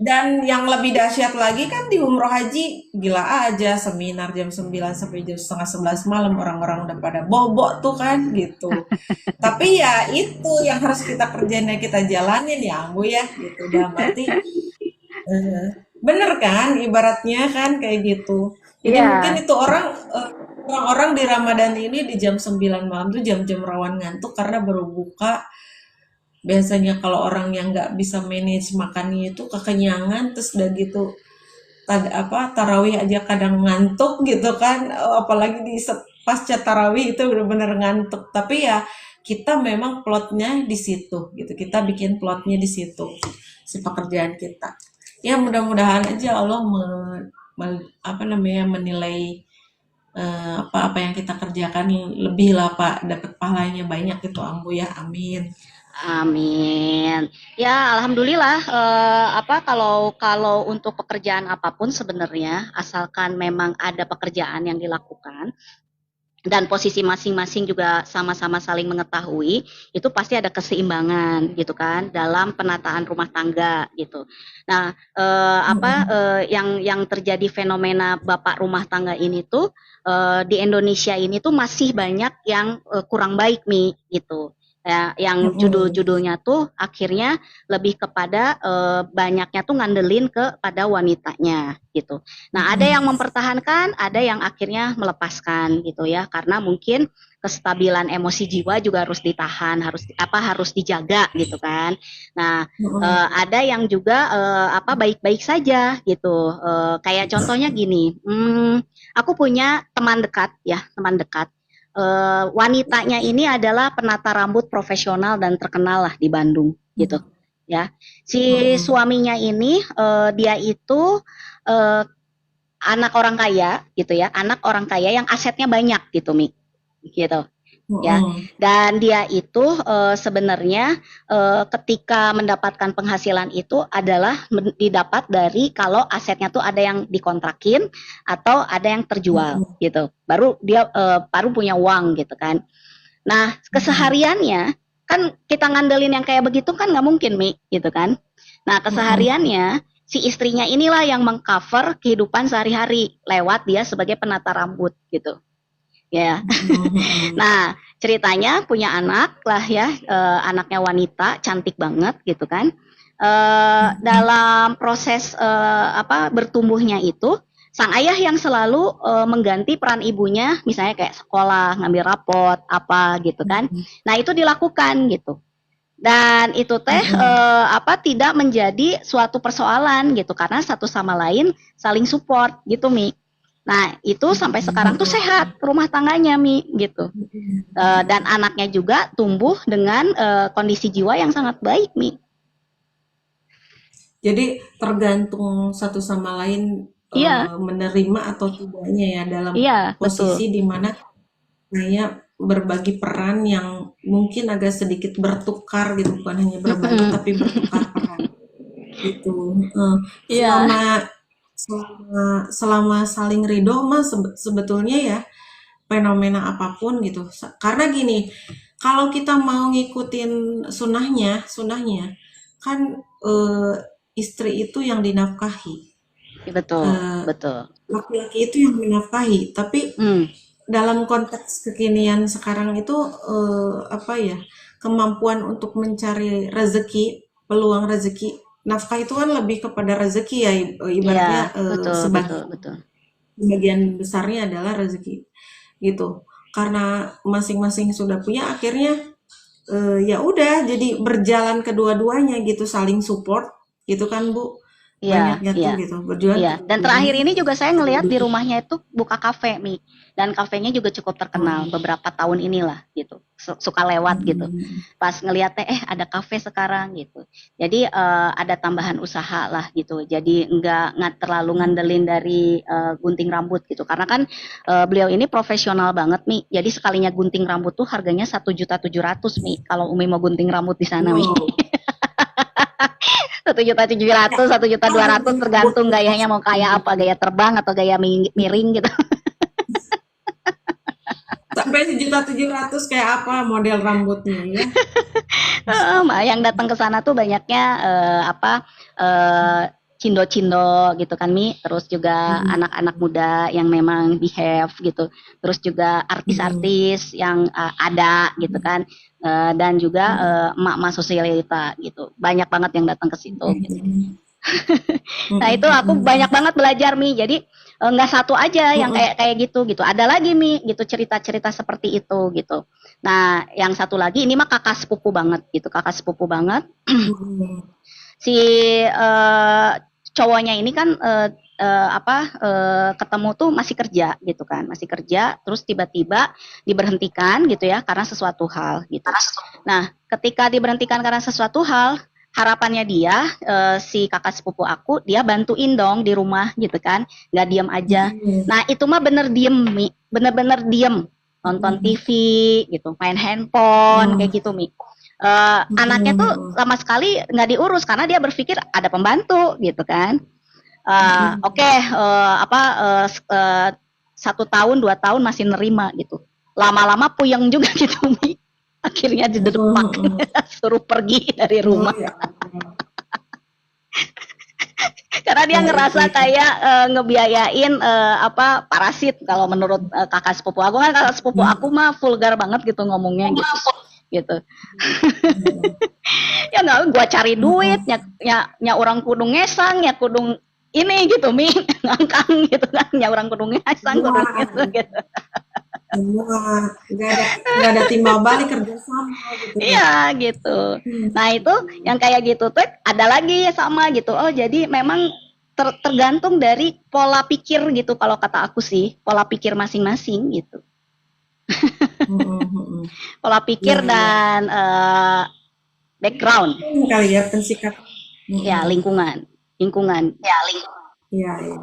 B: dan yang lebih dahsyat lagi kan di umroh haji gila aja seminar jam 9 sampai jam setengah 11 malam orang-orang udah pada bobok tuh kan gitu tapi ya itu yang harus kita kerjain dan kita jalanin ya Ambu ya gitu dalam arti eh, bener kan ibaratnya kan kayak gitu jadi mungkin
A: Iya.
B: itu orang-orang di Ramadan ini di jam 9 malam tuh jam-jam rawan ngantuk karena baru buka. Biasanya kalau orang yang nggak bisa manage makannya itu kekenyangan, terus udah gitu apa tarawih aja kadang ngantuk gitu kan, apalagi di pasca tarawih itu benar-benar ngantuk. Tapi ya kita memang plotnya di situ gitu, kita bikin plotnya di situ si pekerjaan kita. Ya mudah-mudahan aja Allah apa namanya menilai apa-apa yang kita kerjakan lebih lah Pak, dapat pahalanya banyak itu Ambu ya, amin.
A: Amin. Ya, alhamdulillah. Apa kalau kalau untuk pekerjaan apapun sebenarnya, asalkan memang ada pekerjaan yang dilakukan dan posisi masing-masing juga sama-sama saling mengetahui, itu pasti ada keseimbangan gitu kan dalam penataan rumah tangga gitu. Nah, yang terjadi fenomena bapak rumah tangga ini tuh di Indonesia ini tuh masih banyak yang kurang baik nih gitu. Ya, yang
B: Mm-mm.
A: judul-judulnya tuh akhirnya lebih kepada banyaknya tuh ngandelin kepada wanitanya gitu. Nah, ada yang
B: Mm-mm.
A: mempertahankan, ada yang akhirnya melepaskan gitu ya, karena mungkin kestabilan emosi jiwa juga harus ditahan, harus dijaga gitu kan. Nah,
B: Mm-mm.
A: ada yang juga baik-baik saja gitu. Kayak contohnya gini, aku punya teman dekat ya, teman dekat. Wanitanya ini adalah penata rambut profesional dan terkenal lah di Bandung gitu. ya. Si
B: Mm-mm.
A: suaminya ini dia itu eh, anak orang kaya gitu ya, anak orang kaya yang asetnya banyak gitu Mi, gitu ya.
B: Mm-mm.
A: Dan dia itu sebenarnya ketika mendapatkan penghasilan itu adalah didapat dari kalau asetnya tuh ada yang dikontrakin atau ada yang terjual
B: Mm-mm.
A: gitu. Baru dia baru punya uang gitu kan. Nah,
B: Mm-mm.
A: kesehariannya kan kita ngandelin yang kayak begitu kan nggak mungkin, Mi, gitu kan. Nah,
B: Mm-mm.
A: kesehariannya si istrinya inilah yang mengcover kehidupan sehari-hari lewat dia sebagai penata rambut gitu. Ya.
B: Mm-mm.
A: Nah, ceritanya punya anak lah ya, anaknya wanita, cantik banget gitu kan.
B: Mm-mm.
A: Dalam proses apa bertumbuhnya itu, sang ayah yang selalu mengganti peran ibunya, misalnya kayak sekolah, ngambil rapot, apa gitu kan. Nah, itu dilakukan gitu. Dan itu teh
B: Mm-mm.
A: apa tidak menjadi suatu persoalan gitu karena satu sama lain saling support gitu Mi. Nah, itu sampai sekarang tuh sehat rumah tangganya Mi gitu. Dan anaknya juga tumbuh dengan kondisi jiwa yang sangat baik Mi.
B: Jadi tergantung satu sama lain
A: Iya,
B: menerima atau tidaknya ya dalam
A: iya, betul.
B: posisi di mana kayak berbagi peran yang mungkin agak sedikit bertukar gitu, bukan hanya berbagi
A: Mm-mm.
B: tapi bertukar peran gitu.
A: Iya,
B: Selama selama selama saling ridho mah sebetulnya ya fenomena apapun gitu. Karena gini, kalau kita mau ngikutin sunahnya kan istri itu yang dinafkahi.
A: betul,
B: Eh,
A: betul.
B: Laki-laki itu yang menafkahi, tapi
A: Hmm,
B: dalam konteks kekinian sekarang itu apa ya, kemampuan untuk mencari rezeki, peluang rezeki, nafkah itu kan lebih kepada rezeki ya,
A: iya,
B: ibaratnya
A: betul, betul, betul.
B: sebagian besarnya adalah rezeki gitu. Karena masing-masing sudah punya, akhirnya ya udah jadi berjalan kedua-duanya gitu, saling support gitu kan Bu,
A: Iya,
B: banyaknya
A: iya.
B: tuh gitu berjalan
A: Iya, dan
B: kedua-duanya.
A: terakhir ini juga saya ngelihat di rumahnya itu buka kafe, Mi. Dan kafenya juga cukup terkenal
B: Hmm.
A: beberapa tahun inilah gitu. Suka lewat gitu.
B: Hmm.
A: Pas ngelihatnya ada kafe sekarang gitu. Jadi ada tambahan usaha lah gitu. Jadi nggak terlalu ngandelin dari gunting rambut gitu. Karena kan beliau ini profesional banget, Mi. Jadi sekalinya gunting rambut tuh harganya 1.700.000, Mi. Kalau Umi mau gunting rambut di sana, Mi.
B: Wow.
A: 1.700.000, 1.200.000
B: Gunting rambut
A: tergantung
B: ya
A: gayanya mau
B: maksudnya
A: kayak
B: gitu.
A: apa, gaya terbang atau gaya miring gitu.
B: Sampai 1.700.000 kayak apa model rambutnya ya?
A: Yang datang ke sana tuh banyaknya apa eh, cindo-cindo gitu kan Mi, terus juga
B: Mm-mm.
A: anak-anak muda yang memang behave gitu, terus juga
B: Mm-mm.
A: artis-artis yang ada gitu kan. Dan juga
B: Mm-mm.
A: emak-emak sosialita gitu, banyak banget yang datang ke situ gitu.
B: Mm-mm.
A: Nah itu aku banyak banget belajar Mi. Jadi nggak satu aja yang
B: Mm-mm.
A: kayak kayak gitu gitu. Ada lagi Mi gitu cerita-cerita seperti itu gitu. Nah yang satu lagi ini mah kakak sepupu banget gitu, kakak sepupu banget.
B: Mm-mm.
A: Si cowoknya ini kan apa ketemu tuh masih kerja gitu kan, masih kerja, terus tiba-tiba diberhentikan gitu ya karena sesuatu hal gitu. Nah ketika diberhentikan karena sesuatu hal, harapannya dia si kakak sepupu aku dia bantuin dong di rumah gitu kan, nggak diem aja.
B: Mm-mm.
A: Nah itu mah bener diem Mi, bener-bener diem, nonton
B: Mm-mm.
A: TV gitu, main handphone kayak
B: Mm.
A: gitu Mi. Anaknya tuh
B: Mm-mm.
A: sama sekali nggak diurus karena dia berpikir ada pembantu gitu kan.
B: Mm-mm.
A: Oke, apa 1 tahun 2 tahun masih nerima gitu. Lama-lama puyeng juga gitu Mi. Akhirnya didepak,
B: Mm-mm.
A: suruh pergi dari
B: Oh
A: rumah
B: ya ampun.
A: karena dia
B: Ya itu
A: ngerasa
B: ya.
A: kayak ngebiayain apa parasit kalau menurut kakak sepupu aku kan, kakak sepupu aku
B: Mm.
A: mah vulgar banget gitu ngomongnya gitu gitu.
B: Mm.
A: Ya nggak gua cari duit
B: Mm.
A: nya orang kudu ngesang ya kudu ini gitu Mi ngangkang gitu kan, ya orang kudu ngesang kudu
B: Semua,
A: gitu gitu.
B: semua nggak ada timbal balik kerja sama gitu ya.
A: Iya gitu. Nah itu yang kayak gitu tuh ada lagi sama gitu. Oh jadi memang tergantung dari pola pikir gitu kalau kata aku sih, pola pikir masing-masing gitu.
B: Mm-mm. Mm-mm.
A: Pola
B: Iya
A: pikir
B: iya.
A: dan background,
B: kali ya pensikat.
A: ya
B: Mm-mm.
A: lingkungan, lingkungan.
B: Iya, iya.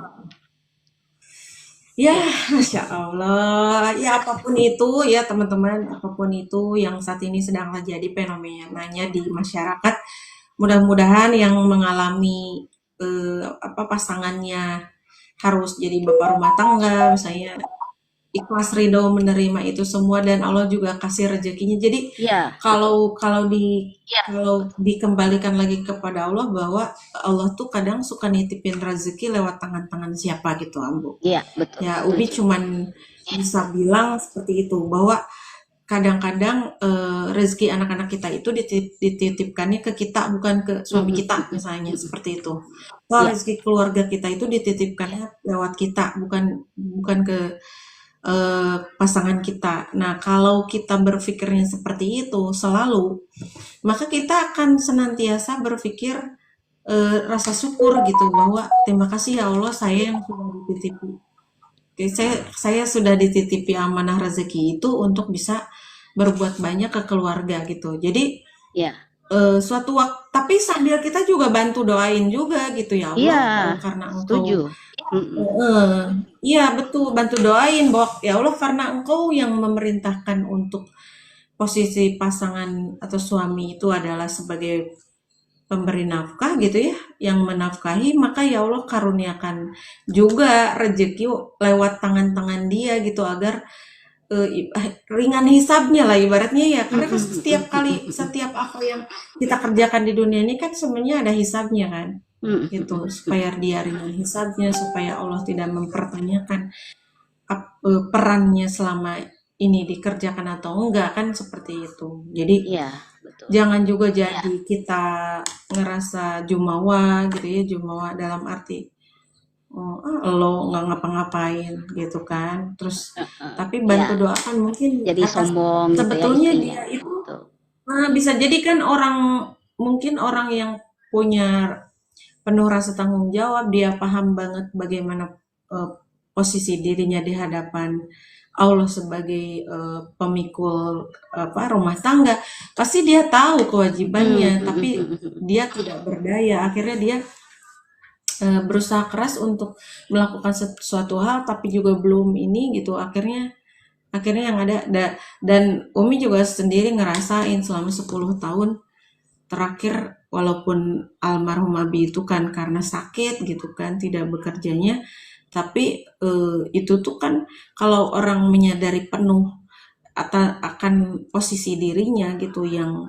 B: Ya, Masya Allah. Ya, apapun itu ya teman-teman, apapun itu yang saat ini sedang terjadi fenomenanya di masyarakat, mudah-mudahan yang mengalami apa pasangannya harus jadi bapak rumah tangga, misalnya ikhlas ridho menerima itu semua dan Allah juga kasih rezekinya. Jadi
A: Iya, betul.
B: kalau kalau di kalau dikembalikan lagi kepada Allah bahwa Allah tuh kadang suka nitipin rezeki lewat tangan-tangan siapa gitu, Ambu.
A: Iya, betul.
B: Ya, Ubi
A: Setuju.
B: cuman bisa bilang seperti itu bahwa kadang-kadang rezeki anak-anak kita itu dititipkannya ke kita bukan ke suami
A: Mm-mm,
B: kita
A: mm-mm,
B: misalnya
A: mm-mm.
B: seperti itu. Soal
A: Iya,
B: rezeki keluarga kita itu dititipkannya lewat kita bukan bukan ke pasangan kita. Nah, kalau kita berpikirnya seperti itu selalu, maka kita akan senantiasa berpikir rasa syukur gitu bahwa terima kasih ya Allah saya yang sudah dititipi. Oke, saya sudah dititipi amanah rezeki itu untuk bisa berbuat banyak ke keluarga gitu. Jadi
A: iya,
B: suatu waktu, tapi sambil kita juga bantu doain juga gitu ya
A: iya,
B: Allah, karena
A: setuju.
B: Engkau
A: Mm-mm.
B: iya betul, bantu doain bahwa ya Allah karena Engkau yang memerintahkan untuk posisi pasangan atau suami itu adalah sebagai pemberi nafkah gitu ya, yang menafkahi, maka ya Allah karuniakan juga rezeki lewat tangan-tangan dia gitu agar ringan hisabnya lah ibaratnya ya, karena kan
A: Mm-mm,
B: setiap
A: mm-mm,
B: kali
A: mm-mm,
B: setiap apa yang kita kerjakan di dunia ini kan sebenarnya ada hisabnya kan
A: mm-mm,
B: gitu,
A: mm-mm.
B: supaya dia ringan hisabnya, supaya Allah tidak mempertanyakan perannya selama ini dikerjakan atau enggak kan seperti itu. Jadi
A: Iya, betul.
B: jangan juga jadi kita ngerasa jumawa gitu ya, jumawa dalam arti oh, lo nggak ngapa-ngapain gitu kan. Terus
A: Heeh.
B: tapi
A: Iya,
B: bantu doakan mungkin
A: jadi
B: atas
A: sombong gitu ya
B: sebetulnya
A: istrinya.
B: dia itu
A: Betul.
B: bisa jadi kan orang mungkin orang yang punya penuh rasa tanggung jawab, dia paham banget bagaimana eh, posisi dirinya di hadapan Allah sebagai pemikul apa rumah tangga, pasti dia tahu
A: Mm,
B: kewajibannya,
A: mm,
B: tapi
A: mm, mm, mm.
B: dia tidak berdaya. Akhirnya dia berusaha keras untuk melakukan sesuatu hal, tapi juga belum ini gitu. Akhirnya akhirnya yang ada dan Umi juga sendiri ngerasain selama 10 tahun terakhir, walaupun almarhum Abi itu kan karena sakit gitu kan tidak bekerjanya, tapi itu tuh kan kalau orang menyadari penuh akan posisi dirinya gitu yang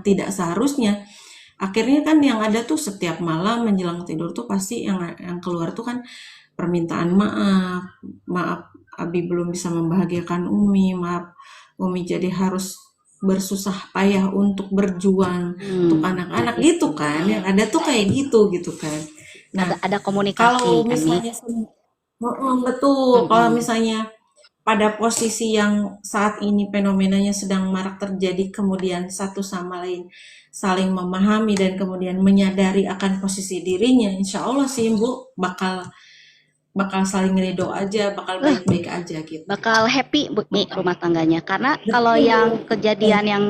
B: tidak seharusnya, akhirnya kan yang ada tuh setiap malam menjelang tidur tuh pasti yang keluar tuh kan permintaan maaf, maaf Abi belum bisa membahagiakan Umi, maaf Umi jadi harus bersusah payah untuk berjuang untuk
A: Nah
B: anak-anak gitu
A: itu.
B: kan, yang ada tuh kayak gitu kan. Nah,
A: Ada komunikasi
B: kalau
A: kan nih.
B: misalnya betul, kalau
A: Mm-mm.
B: misalnya pada posisi yang saat ini fenomenanya sedang marak terjadi, kemudian satu sama lain saling memahami dan kemudian menyadari akan posisi dirinya, insya Allah sih Bu bakal bakal saling ridho aja, bakal
A: Eh,
B: baik-baik aja gitu.
A: bakal happy Mi
B: Bakal.
A: rumah tangganya karena kalau yang
B: Betul.
A: kejadian yang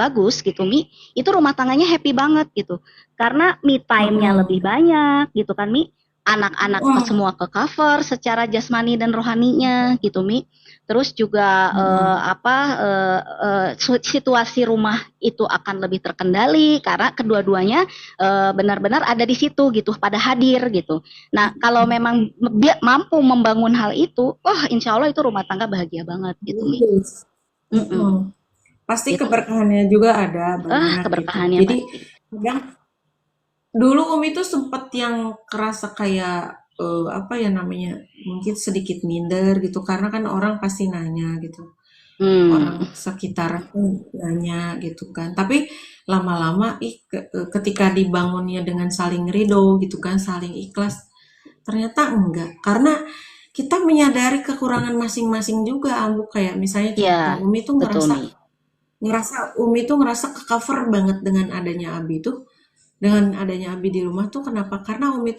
A: bagus gitu Mi itu rumah tangganya happy banget gitu karena me time-nya lebih
B: Mm-mm.
A: banyak gitu kan Mi, anak-anak
B: Mm-mm.
A: semua ke cover secara jasmani dan rohaninya gitu Mi, terus juga
B: Mm-mm.
A: situasi rumah itu akan lebih terkendali karena kedua-duanya benar-benar ada di situ gitu pada hadir gitu. Nah, kalau memang mampu membangun hal itu, wah insya Allah itu rumah tangga bahagia banget gitu, Mi.
B: Yes.
A: Mm-mm,
B: Mm-mm. Pasti
A: gitu.
B: keberkahannya juga ada banyak gitu.
A: Keberkahannya
B: Jadi
A: pasti.
B: kadang dulu Umi tuh sempet yang kerasa kayak apa ya namanya, mungkin sedikit minder gitu karena kan orang pasti nanya gitu, orang
A: Hmm,
B: sekitar tuh nanya gitu kan. Tapi lama-lama ketika dibangunnya dengan saling ridho gitu kan, saling ikhlas, ternyata enggak. Karena kita menyadari kekurangan masing-masing juga, Ambu. Kayak misalnya contoh,
A: ya
B: Umi tuh
A: betul,
B: ngerasa
A: Mi.
B: ngerasa Umi tuh ngerasa ke cover banget dengan adanya Abi tuh, dengan adanya Abi di rumah tuh kenapa? Karena Umi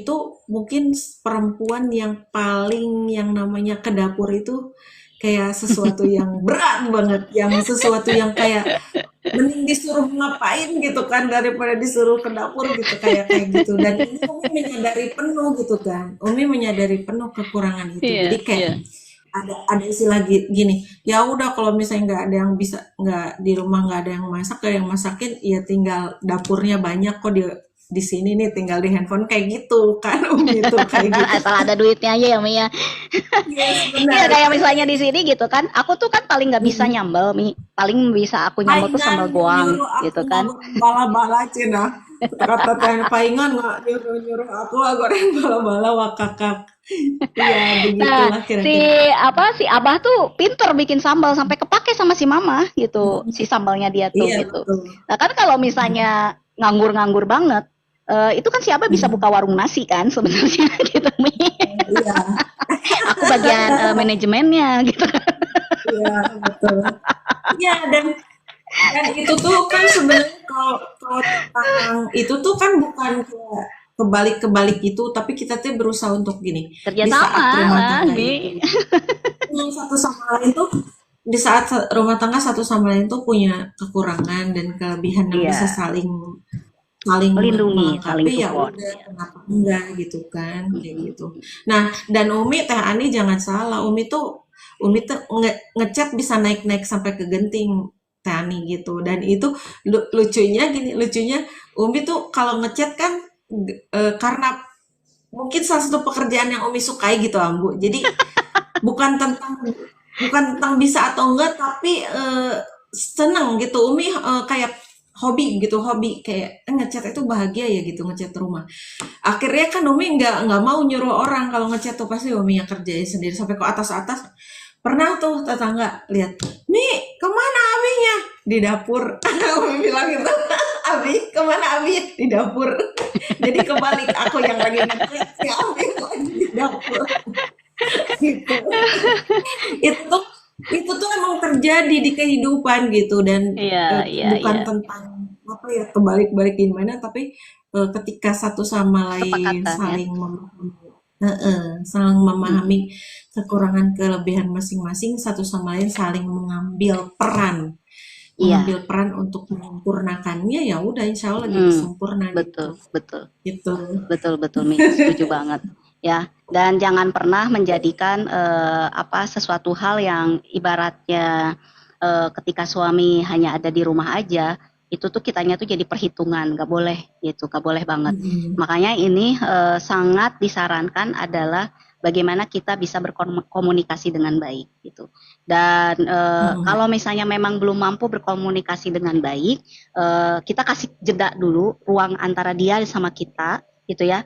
B: tuh mungkin perempuan yang paling yang namanya ke dapur itu kayak sesuatu yang berat banget, yang sesuatu yang kayak mending disuruh ngapain gitu kan daripada disuruh ke dapur gitu kayak kayak gitu. Dan ini Umi menyadari penuh gitu kan. Umi menyadari penuh kekurangan itu.
A: Iya,
B: Jadi kayak
A: iya.
B: ada istilah gini, ya udah kalau misalnya nggak ada yang bisa, nggak di rumah nggak ada yang masak, gak yang masakin, ya tinggal dapurnya banyak kok di sini nih, tinggal di handphone kayak gitu kan. Gitu kayak gitu.
A: Asal ada duitnya aja ya Mi ya.
B: Yes,
A: Iya
B: benar.
A: kayak misalnya di sini gitu kan, aku tuh kan paling nggak bisa
B: Mm-mm.
A: nyambel Mi, paling bisa aku nyambel tuh
B: Palingan
A: sambal goang
B: nyuruh aku
A: gitu kan.
B: ngoreng bala-bala cina. Kata teh palingan nggak nyuruh-nyuruh aku goreng bala-bala wakakak. Iya,
A: Nah,
B: begitulah
A: si
B: kira-kira.
A: si Abah tuh pinter bikin sambal sampai kepake sama si Mama gitu, si sambalnya dia tuh
B: Iya,
A: gitu.
B: betul.
A: Nah kan kalau misalnya nganggur-nganggur banget, itu kan si Abah bisa buka warung nasi kan sebenarnya gitu Mi.
B: Iya,
A: Aku bagian manajemennya gitu.
B: iya, betul. Iya, dan itu tuh kan sebenarnya kalau kalau tentang itu tuh kan bukan kayak kebalik-kebalik gitu, tapi kita tuh berusaha untuk gini,
A: Kerja
B: di saat
A: sama
B: rumah
A: lah
B: tangga itu
A: Mi.
B: satu sama lain tuh, di saat rumah tangga satu sama lain tuh punya kekurangan dan kelebihan yang bisa
A: Iya,
B: saling saling
A: melindungi, saling
B: melengkapi, ya
A: support.
B: udah
A: Ya.
B: kenapa enggak gitu kan kayak
A: Mm-mm.
B: gitu. Nah, dan Umi Teh Ani jangan salah, Umi tuh ngechat bisa naik-naik sampai ke genting Teh Ani gitu. Dan itu lucunya gini, lucunya Umi tuh kalau ngechat kan karena mungkin salah satu pekerjaan yang Umi sukai gitu Ambu. Jadi bukan tentang bukan tentang bisa atau enggak, tapi seneng gitu Umi, kayak hobi gitu, hobi kayak ngecat itu bahagia ya gitu, ngecat rumah. Akhirnya kan Umi nggak mau nyuruh orang kalau ngecat tuh, pasti Umi yang kerjain sendiri sampai ke atas-atas. Pernah tuh tetangga lihat, Mi kemana abinya di dapur. Umi bilang gitu, Abi kemana Abi di dapur. Jadi kebalik, aku yang lagi ngecat, si Abi lagi di dapur gitu. Itu tuh emang terjadi di kehidupan gitu. Dan
A: Iya, iya,
B: bukan
A: iya.
B: tentang apa ya kebalik-balik gimana, tapi ketika satu sama lain
A: Kesepakatan ya.
B: saling memahami, saling memahami kekurangan kelebihan masing-masing, satu sama lain saling
A: Iya.
B: mengambil peran untuk menyempurnakannya, ya udah insya Allah jadi
A: Mm,
B: sempurna gitu.
A: betul, betul.
B: Gitu.
A: Betul betul Mi, setuju banget. Ya, dan jangan pernah menjadikan sesuatu hal yang ibaratnya ketika suami hanya ada di rumah aja, itu tuh kitanya tuh jadi perhitungan, nggak boleh gitu, nggak boleh banget.
B: Mm-mm.
A: Makanya ini sangat disarankan adalah bagaimana kita bisa berkomunikasi dengan baik gitu. Dan
B: Mm-mm.
A: kalau misalnya memang belum mampu berkomunikasi dengan baik, kita kasih jeda dulu ruang antara dia sama kita gitu ya.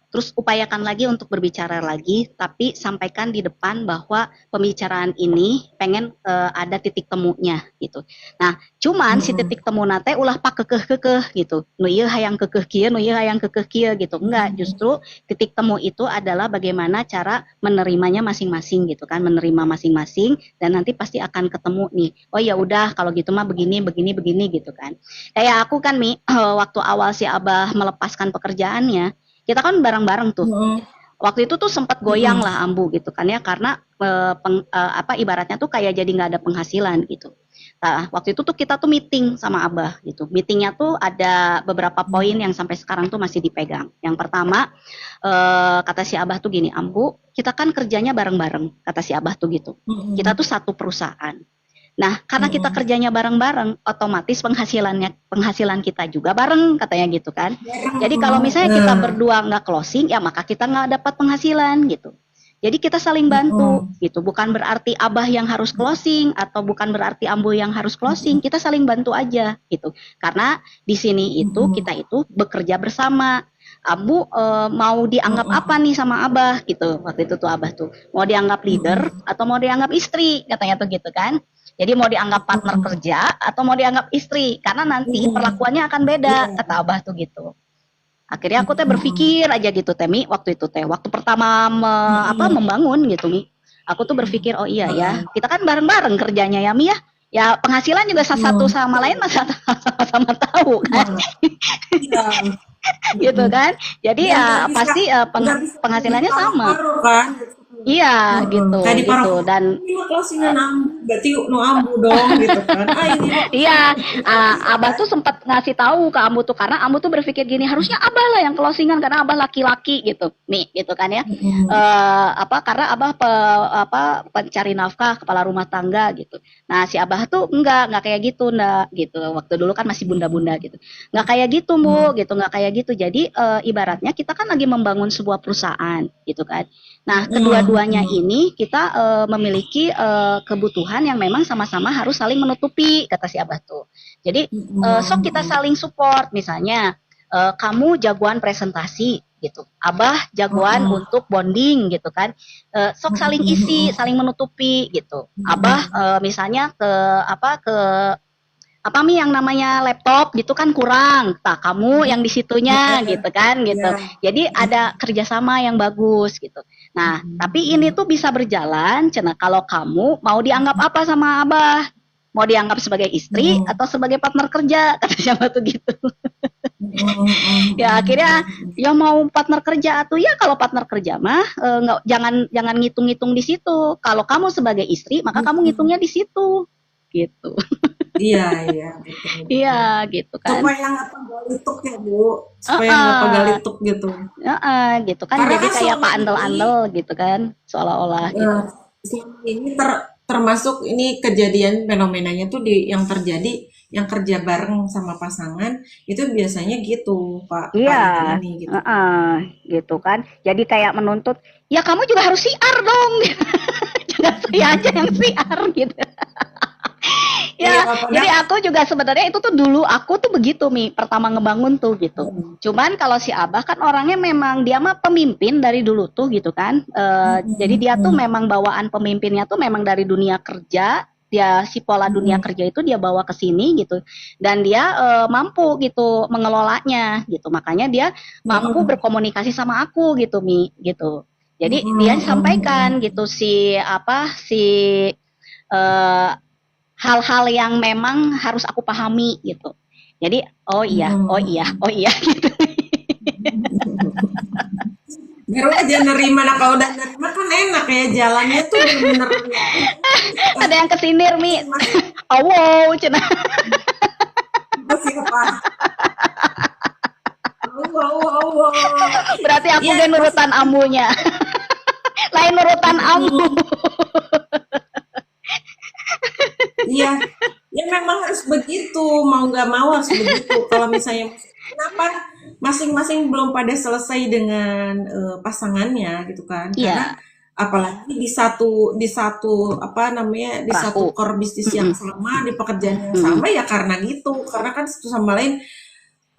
A: Terus upayakan lagi untuk berbicara lagi, tapi sampaikan di depan bahwa pembicaraan ini pengen ada titik temunya gitu. Nah, cuman si
B: Mm-mm.
A: titik temu nate ulah pak kekeh gitu. Nu ieu hayang kekeh kieu, nu ieu hayang kekeh kieu gitu. Enggak, justru titik temu itu adalah bagaimana cara menerimanya masing-masing gitu kan, menerima masing-masing dan nanti pasti akan ketemu nih. Oh ya udah kalau gitu mah begini begini begini gitu kan. Kayak aku kan Mi, waktu awal si Abah melepaskan pekerjaannya, kita kan bareng-bareng tuh.
B: Mm-mm.
A: Waktu itu tuh sempat goyang
B: Mm-mm.
A: lah Ambu gitu kan ya, karena ibaratnya tuh kayak jadi nggak ada penghasilan gitu. Nah, waktu itu tuh kita tuh meeting sama Abah gitu. Meetingnya tuh ada beberapa poin yang sampai sekarang tuh masih dipegang. Yang pertama, kata si Abah tuh gini, Ambu, kita kan kerjanya bareng-bareng, kata si Abah tuh gitu. Kita
B: Mm-mm.
A: tuh satu perusahaan. Nah, karena kita
B: Mm-mm.
A: kerjanya bareng-bareng, otomatis penghasilan kita juga bareng, katanya gitu kan. Jadi kalau misalnya kita
B: Nah,
A: berdua nggak closing, ya maka kita nggak dapat penghasilan gitu. Jadi kita saling bantu
B: mm-mm.
A: gitu. Bukan berarti Abah yang harus closing atau bukan berarti Ambo yang harus closing. Kita saling bantu aja gitu. Karena di sini itu
B: Mm-mm.
A: kita itu bekerja bersama. Ambu mau dianggap apa
B: Mm-mm.
A: nih sama Abah gitu. Waktu itu tuh Abah tuh mau dianggap leader
B: Mm-mm.
A: atau mau dianggap istri katanya tuh gitu kan. Jadi mau dianggap partner
B: Mm-mm.
A: kerja atau mau dianggap istri karena nanti
B: Mm-mm.
A: perlakuannya akan
B: Iya.
A: beda kata Abah tuh gitu. Akhirnya aku teh
B: Mm-mm.
A: berpikir aja gitu Temi waktu itu teh waktu pertama
B: Mm-mm.
A: membangun gitu Mi. Aku tuh berpikir oh iya ya
B: Heeh.
A: kita kan bareng-bareng kerjanya ya Mi ya. Ya penghasilan juga satu
B: Mm.
A: sama lain masa sama-sama tahu kan
B: Nah, iya.
A: gitu
B: Mm-mm.
A: kan. Jadi
B: Dan
A: ya pasti
B: nggak bisa jadi
A: penghasilannya sama.
B: paruh-paruh kan.
A: Iya
B: Heeh. Kayak
A: gitu
B: di
A: gitu
B: paragraf,
A: dan
B: ini mah closingan ambu, berarti no ambu dong gitu kan. Ah ini mah
A: iya,
B: iya
A: Abah
B: kan?
A: tuh sempat ngasih tahu ke Ambu tuh karena Ambu tuh berpikir gini, harusnya Abah lah yang closingan karena Abah laki-laki gitu. Nih, gitu kan ya.
B: Mm-mm.
A: Apa karena Abah apa pencari nafkah, kepala rumah tangga gitu. Nah, si Abah tuh enggak kayak gitu, enggak gitu. Waktu dulu kan masih bunda-bunda gitu. Enggak kayak gitu, Bu, gitu, enggak kayak gitu. Jadi ibaratnya kita kan lagi membangun sebuah perusahaan gitu kan. Nah,
B: Mm-mm.
A: kedua-duanya ini kita memiliki kebutuhan yang memang sama-sama harus saling menutupi, kata si Abah tuh. Jadi, sok kita
B: Mm-mm.
A: saling support, misalnya kamu jagoan presentasi gitu, Abah jagoan
B: Mm-mm.
A: untuk bonding gitu kan, sok saling isi,
B: Mm-mm.
A: saling menutupi gitu. Abah
B: Mm-mm.
A: misalnya ke apa mi yang namanya laptop gitu kan kurang, tak kamu yang di situnya
B: Iya,
A: gitu kan gitu.
B: iya.
A: Jadi ada kerjasama yang bagus gitu. Nah, tapi ini tuh bisa berjalan, cina kalau kamu mau dianggap apa sama abah, mau dianggap sebagai istri
B: Mm-mm.
A: atau sebagai partner kerja, kata siapa tuh gitu.
B: Mm-mm.
A: Ya akhirnya
B: Mm-mm.
A: ya mau partner kerja atau ya kalau partner kerja mah nggak jangan jangan ngitung-ngitung di situ. Kalau kamu sebagai istri maka kamu
B: Mm-mm.
A: ngitungnya di situ gitu.
B: Iya, iya, betul,
A: Iya
B: betul.
A: gitu kan.
B: Supaya nggak pegalituk ya, Bu. Supaya nggak
A: Heeh.
B: pegalituk gitu.
A: Heeh, gitu kan
B: Karena
A: jadi
B: kan
A: kayak
B: selama
A: pak
B: ini
A: andel-andel gitu kan seolah-olah
B: eh,
A: gitu.
B: selama ini termasuk ini kejadian fenomenanya tuh yang terjadi yang kerja bareng sama pasangan itu biasanya gitu Pak
A: Iya,
B: Pak Ibu ini gitu.
A: heeh, gitu kan. Jadi kayak menuntut, ya kamu juga harus siar dong. Jangan saya aja yang siar gitu.
B: Iya
A: Ya, jadi
B: padahal
A: aku juga sebenarnya itu tuh dulu aku tuh begitu Mi, pertama ngebangun tuh gitu. Cuman kalau si Abah kan orangnya memang dia mah pemimpin dari dulu tuh gitu kan. Jadi dia tuh memang bawaan pemimpinnya tuh memang dari dunia kerja. Dia si pola dunia kerja itu dia bawa ke sini gitu. Dan dia mampu gitu mengelolanya gitu. Makanya dia mampu berkomunikasi sama aku gitu Mi gitu. Jadi dia sampaikan gitu si apa si eh, hal-hal yang memang harus aku pahami gitu. Jadi oh iya, oh iya gitu.
B: baru aja nerima. Nah kalau udah nerima kan enak ya, jalannya tuh bener-bener ya udah
A: Ada yang kesindir Mi.
B: masing-masing.
A: Oh wow, cina.
B: Itu siapa? Allah.
A: Berarti aku
B: Iya
A: gak
B: masih.
A: nurutan amunya. Lain nurutan amu.
B: Iya, ya memang harus begitu, mau nggak mau harus begitu. Kalau misalnya, kenapa masing-masing belum pada selesai dengan pasangannya gitu kan? Karena
A: Iya,
B: apalagi di satu apa namanya di satu
A: perahu.
B: core bisnis yang
A: Mm-mm,
B: sama, di pekerjaan yang
A: mm-mm.
B: sama ya karena gitu. Karena kan satu sama lain,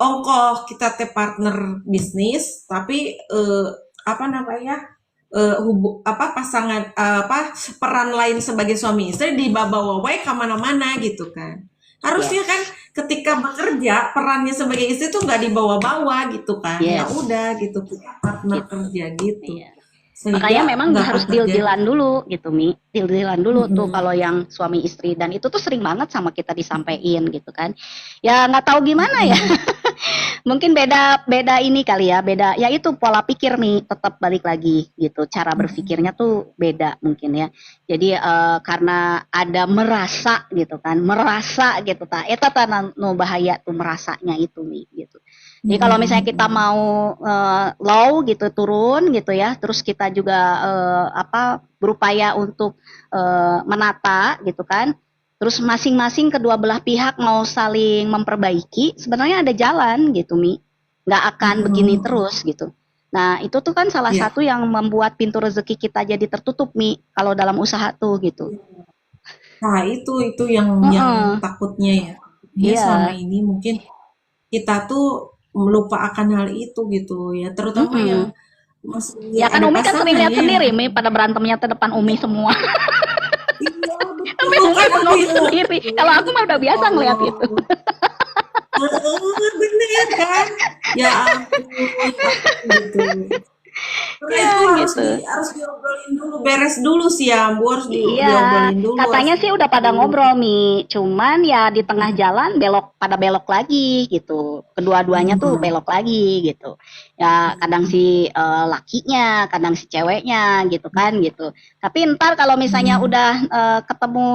B: ongkoh kita teh partner bisnis, tapi apa namanya? Apa pasangan apa peran lain sebagai suami istri dibawa wae kemana-mana gitu kan harusnya kan
A: Yes,
B: ketika bekerja perannya sebagai istri tuh nggak dibawa-bawa gitu kan ya
A: yes,
B: udah gitu kita partner
A: gitu.
B: kerja gitu
A: Iya.
B: sehingga
A: Makanya memang
B: nggak akan
A: harus
B: terjadi.
A: deal-dealan dulu gitu Mi. Deal-dealan dulu tuh
B: Mm-mm.
A: kalau yang suami istri dan itu tuh sering banget sama kita disampaikan gitu kan. Ya nggak tahu gimana ya.
B: Mm-mm.
A: Mungkin beda beda ini kali ya, beda ya itu pola pikir nih tetap balik lagi gitu. Cara berpikirnya tuh beda mungkin ya. Jadi karena ada merasa gitu kan, merasa gitu ta. Eta nu bahaya tuh merasanya itu nih gitu. Jadi kalau misalnya kita
B: Mm-mm.
A: mau low gitu turun gitu ya, terus kita juga apa berupaya untuk menata gitu kan. Terus masing-masing kedua belah pihak mau saling memperbaiki, sebenarnya ada jalan gitu Mi. Nggak akan begini
B: Mm-mm.
A: terus gitu. Nah itu tuh kan salah
B: Ya,
A: satu yang membuat pintu rezeki kita jadi tertutup Mi kalau dalam usaha tuh gitu.
B: nah itu yang
A: Heeh,
B: takutnya ya. Ya selama
A: iya.
B: ini mungkin kita tuh melupakan hal itu gitu ya terutama yang
A: Mm-mm.
B: masih
A: Ya kan
B: ada
A: Umi kan sering
B: pasangan
A: lihat
B: ya yang
A: sendiri Mi pada berantemnya ke depan Umi semua.
B: iya
A: Kan
B: betul
A: Umi
B: kan aku
A: bengong
B: ya
A: sendiri. Kalau aku mah udah
B: ya
A: biasa ngeliat itu.
B: Allah bener kan ya ampun gitu karena itu
A: Ya
B: harus
A: gitu.
B: harus diobrolin diobrolin dulu, beres dulu sih ya, Bu, harus
A: Iya,
B: diobrolin dulu, harus
A: katanya sih udah
B: diobrolin
A: pada
B: dulu.
A: ngobrol Mi, cuman ya di tengah jalan pada belok lagi gitu. Kedua-duanya tuh
B: Hmm.
A: belok lagi gitu. Ya kadang si lakinya, kadang si ceweknya gitu kan gitu. Tapi ntar kalau misalnya
B: Hmm.
A: udah ketemu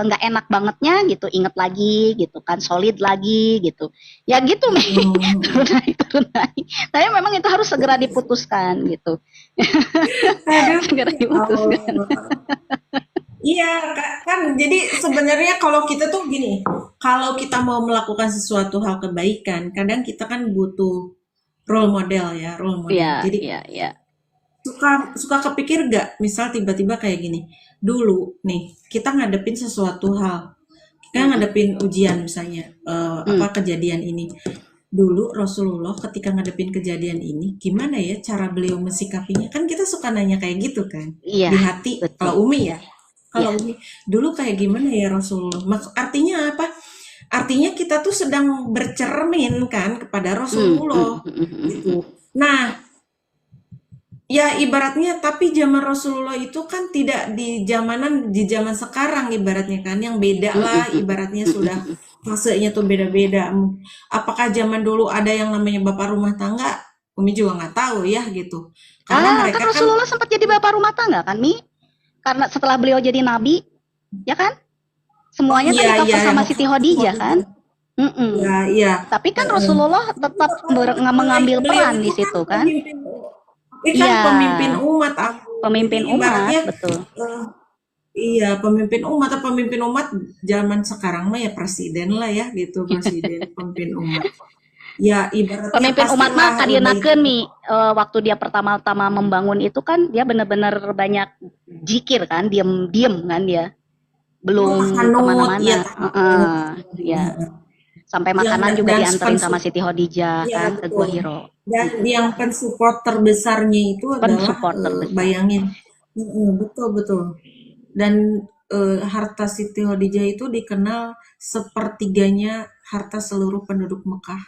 A: nggak enak bangetnya gitu, inget lagi gitu kan, solid lagi gitu. Ya gitu Mi,
B: Hmm.
A: turun naik turun naik. Tapi memang itu harus segera diputuskan gitu,
B: Aduh,
A: segera
B: ya
A: diputuskan.
B: Allah. Iya, kan jadi sebenarnya kalau kita tuh gini, kalau kita mau melakukan sesuatu hal kebaikan, kadang kita kan butuh role model ya, role
A: Iya,
B: model. Jadi
A: iya, iya.
B: suka suka kepikir gak, misal tiba-tiba kayak gini, dulu nih kita ngadepin sesuatu hal, kita
A: Mm-mm.
B: ngadepin ujian misalnya, apa
A: Mm.
B: kejadian ini. Dulu Rasulullah ketika ngadepin kejadian ini, gimana ya cara beliau mensikapinya? Kan kita suka nanya kayak gitu kan,
A: Iya,
B: di hati.
A: betul.
B: Kalau Umi ya, kalau
A: Iya.
B: Umi, dulu kayak gimana ya Rasulullah? Artinya apa? Artinya kita tuh sedang bercermin kan kepada
A: Mm,
B: Rasulullah
A: mm, mm, mm,
B: gitu.
A: mm.
B: Nah, ya ibaratnya tapi zaman Rasulullah itu kan tidak di zaman sekarang ibaratnya kan yang beda
A: Mm,
B: lah
A: mm, mm,
B: ibaratnya
A: mm,
B: sudah
A: mm, mm.
B: fasenya tuh beda-beda. Apakah zaman dulu ada yang namanya bapak rumah tangga? Umi juga nggak tahu ya gitu. Karena
A: Kan
B: mereka kan
A: Rasulullah sempat jadi bapak rumah tangga kan, Mi? Karena setelah beliau jadi nabi, ya kan?
B: oh
A: Semuanya kan
B: iya iya
A: dikaful
B: yang
A: sama Siti Khadijah kan?
B: iya
A: Mm-mm.
B: iya.
A: Tapi kan
B: Heeh.
A: Rasulullah tetap mengambil
B: Beliau
A: peran
B: itu
A: di
B: kan
A: situ kan?
B: pemimpin
A: Iya,
B: pemimpin umat aku. Jadi
A: pemimpin umat,
B: ibaratnya
A: betul.
B: eh, iya, pemimpin umat zaman sekarang mah ya presiden lah ya gitu, presiden, pemimpin umat. Ya ibaratnya
A: Pemimpin umat mah
B: pastilah
A: kadienakeun
B: Baitul.
A: Mi, waktu dia pertama-tama membangun itu kan dia benar-benar banyak zikir kan, diem-diem kan dia.
B: Oh,
A: Belum
B: tahanut, iya
A: kemana-mana,
B: tahanut.
A: ya. Sampai makanan juga
B: Dan
A: dianterin sama Siti Khadijah
B: ya
A: kan ke Gua
B: betul.
A: Hiro.
B: Dan yang pensupport terbesarnya itu adalah
A: Pensupport terbesar.
B: bayangin, betul betul. Dan harta Siti Khadijah itu dikenal sepertiganya harta seluruh penduduk Mekah.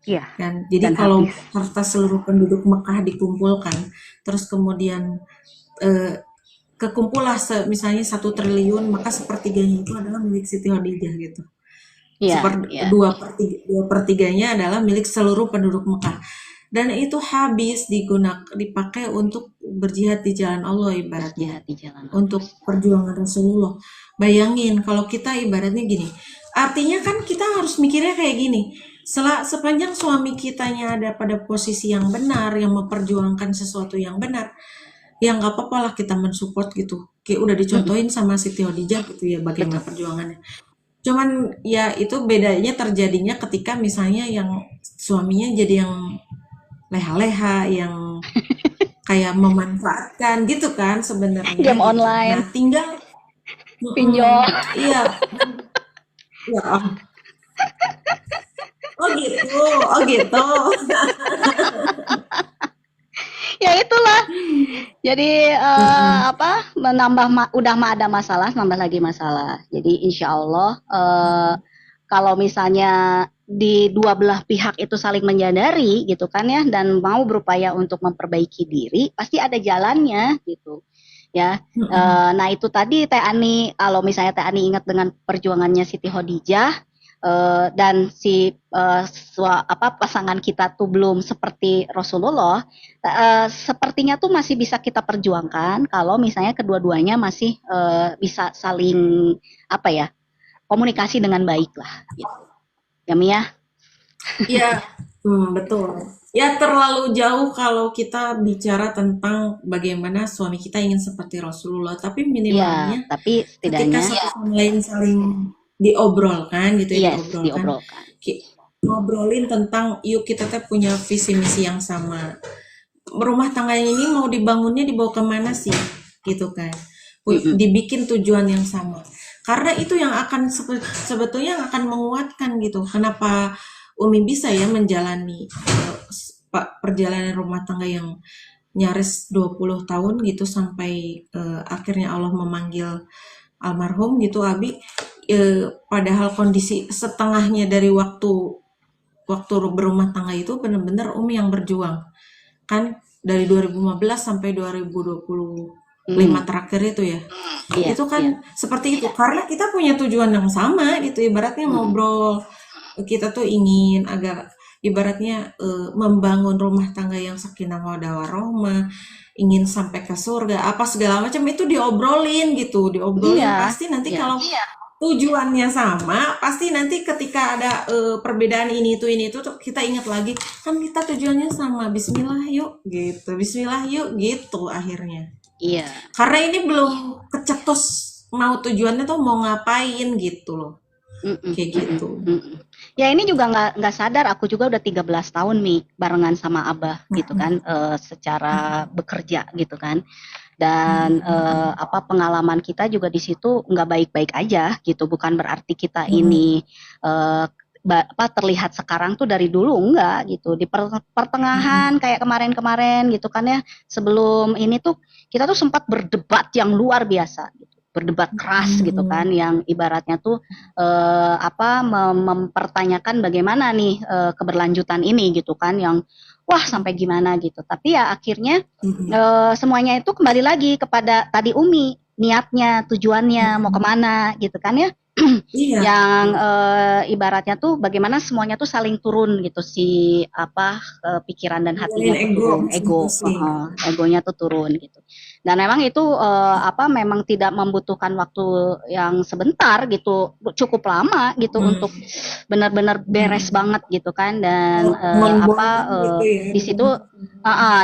A: Iya,
B: Kan? Jadi
A: dan
B: kalau
A: habis.
B: harta seluruh penduduk Mekah dikumpulkan, terus kemudian eh, kekumpulah misalnya 1 triliun, maka sepertiganya itu adalah milik Siti Khadijah gitu.
A: Iya, iya.
B: Dua pertiganya adalah milik seluruh penduduk Mekah. Dan itu habis dipakai untuk berjihad di jalan Allah ibaratnya.
A: Berjihad di jalan Allah.
B: Untuk perjuangan Rasulullah. Bayangin kalau kita ibaratnya gini. Artinya kan kita harus mikirnya kayak gini. Sepanjang suami kitanya ada pada posisi yang benar, yang memperjuangkan sesuatu yang benar, ya nggak apa-apa lah kita mensupport gitu. Kayak udah
A: Mm-mm,
B: dicontohin sama Siti Khadijah gitu ya bagaimana
A: betul.
B: perjuangannya. Cuman ya itu bedanya terjadinya ketika misalnya yang suaminya jadi yang leha-leha, yang kayak memanfaatkan gitu kan sebenarnya
A: Game
B: gitu. Nah,
A: online,
B: tinggal
A: pinjol.
B: iya, ya, oh gitu, oh gitu.
A: Ya itulah. Jadi apa udah mah ada masalah, nambah lagi masalah. Jadi insya Allah kalau misalnya di dua belah pihak itu saling menyadari gitu kan ya dan mau berupaya untuk memperbaiki diri, pasti ada jalannya gitu. Ya, nah itu tadi Teh Ani, kalau misalnya Teh Ani ingat dengan perjuangannya Siti Khadijah dan si pasangan kita tuh belum seperti Rasulullah, sepertinya tuh masih bisa kita perjuangkan kalau misalnya kedua-duanya masih bisa saling apa ya komunikasi dengan baik lah gitu. Ya Mia?
B: Iya, betul. Ya terlalu jauh kalau kita bicara tentang bagaimana suami kita ingin seperti Rasulullah, tapi
A: Iya,
B: minimalnya
A: tapi
B: ketika
A: setidaknya
B: satu sama lain saling diobrolkan gitu ya,
A: yes
B: diobrolkan.
A: diobrolkan.
B: Ngobrolin tentang yuk kita teh punya visi misi yang sama. Rumah tangga ini mau dibangunnya dibawa kemana sih? Gitu kan.
A: Mm-mm.
B: Dibikin tujuan yang sama. Karena itu yang akan sebetulnya yang akan menguatkan gitu. Kenapa Umi bisa ya menjalani perjalanan rumah tangga yang nyaris 20 tahun gitu sampai akhirnya Allah memanggil almarhum gitu Abi, padahal kondisi setengahnya dari waktu waktu berumah tangga itu benar-benar Umi yang berjuang kan, dari 2015 sampai 2025 terakhir itu ya.
A: Iya,
B: Itu kan seperti itu karena kita punya tujuan yang sama gitu, ibaratnya ngobrol, kita tuh ingin agar ibaratnya membangun rumah tangga yang sakinah mawaddah warahmah, ingin sampai ke surga, apa segala macam itu diobrolin gitu, diobrolin
A: iya,
B: pasti nanti
A: iya,
B: kalau tujuannya sama, pasti nanti ketika ada perbedaan ini itu tuh kita ingat lagi, kan kita tujuannya sama, bismillah yuk gitu, bismillah yuk gitu akhirnya.
A: iya.
B: Karena ini belum kecetus mau tujuannya tuh mau ngapain gitu loh.
A: Mm-mm,
B: Kayak
A: mm-mm,
B: gitu.
A: mm-mm. Ya ini juga nggak sadar, aku juga udah 13 tahun Mi barengan sama Abah gitu kan, secara bekerja gitu kan. Dan apa pengalaman kita juga di situ nggak baik-baik aja gitu, bukan berarti kita ini apa terlihat sekarang tuh dari dulu enggak gitu. Di pertengahan kayak kemarin-kemarin gitu kan ya, sebelum ini tuh kita tuh sempat berdebat yang luar biasa gitu. Berdebat keras gitu kan, yang ibaratnya tuh apa mempertanyakan bagaimana nih keberlanjutan ini gitu kan, yang wah sampai gimana gitu. Tapi ya akhirnya semuanya itu kembali lagi kepada tadi Umi, niatnya, tujuannya mau kemana gitu kan ya.
B: Iya.
A: Yang ibaratnya tuh bagaimana semuanya tuh saling turun gitu, si apa pikiran dan hatinya tuh turun, egonya tuh turun gitu. Dan memang itu apa memang tidak membutuhkan waktu yang sebentar gitu, cukup lama gitu untuk benar-benar beres banget gitu kan. Dan apa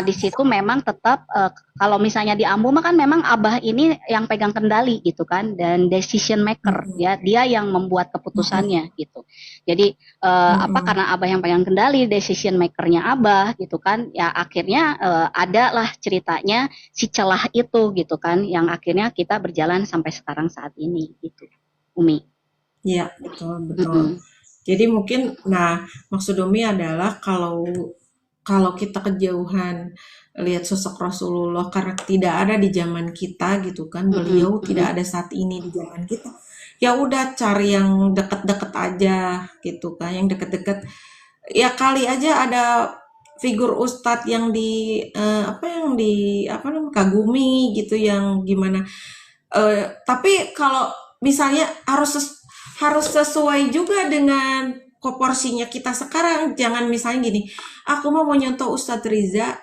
A: di situ memang tetap kalau misalnya di Ambu mah kan memang Abah ini yang pegang kendali gitu kan, dan decision maker ya, dia yang membuat keputusannya gitu. Jadi apa karena Abah yang pegang kendali, decision makernya Abah gitu kan, ya akhirnya ada lah ceritanya si celah itu gitu kan, yang akhirnya kita berjalan sampai sekarang saat ini gitu, Umi.
B: Iya, betul. Jadi mungkin, nah maksud Umi adalah kalau kita kejauhan lihat sosok Rasulullah karena tidak ada di zaman kita gitu kan, beliau tidak ada saat ini di zaman kita. Ya udah cari yang deket-deket aja gitu kan, yang deket-deket. Ya kali aja ada figur ustadz yang apa namanya kagumi gitu, yang gimana. Tapi kalau misalnya harus sesuai juga dengan proporsinya kita sekarang. Jangan misalnya gini, aku mau nyontoh Ustadz Riza,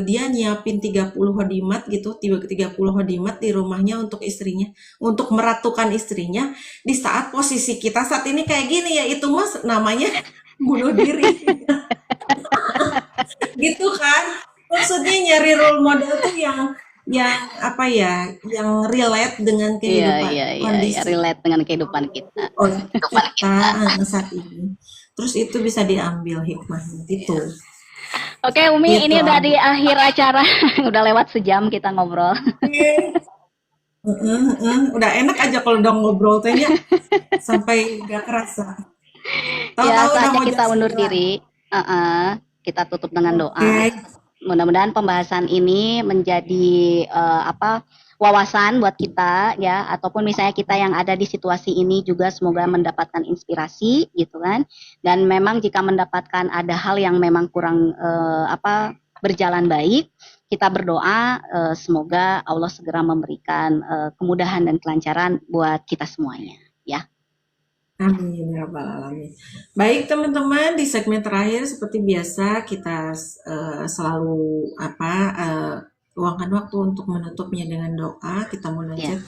B: dia nyiapin 30 hodimat gitu, 30 hodimat di rumahnya untuk istrinya, untuk meratukan istrinya, di saat posisi kita saat ini kayak gini, ya itu mas namanya bunuh diri. Gitu kan, maksudnya nyari role model tuh yang apa ya, yang relate dengan kehidupan kondisi
A: relate dengan kehidupan kita.
B: oleh kita saat ini. Terus itu bisa diambil hikmahnya gitu.
A: Oke Umi, gitu, ini udah di akhir acara, udah lewat sejam kita ngobrol.
B: Udah enak aja kalau udah ngobrol tehnya sampai gak kerasa.
A: Ya saatnya kita undur diri. Kita tutup dengan doa. Mudah-mudahan pembahasan ini menjadi apa wawasan buat kita ya, ataupun misalnya kita yang ada di situasi ini juga semoga mendapatkan inspirasi gitu kan. Dan memang jika mendapatkan ada hal yang memang kurang apa berjalan baik, kita berdoa semoga Allah segera memberikan kemudahan dan kelancaran buat kita semuanya ya.
B: Amin ya rabbal alamin. Baik teman-teman, di segmen terakhir seperti biasa kita selalu luangkan waktu untuk menutupnya dengan doa. Kita munajat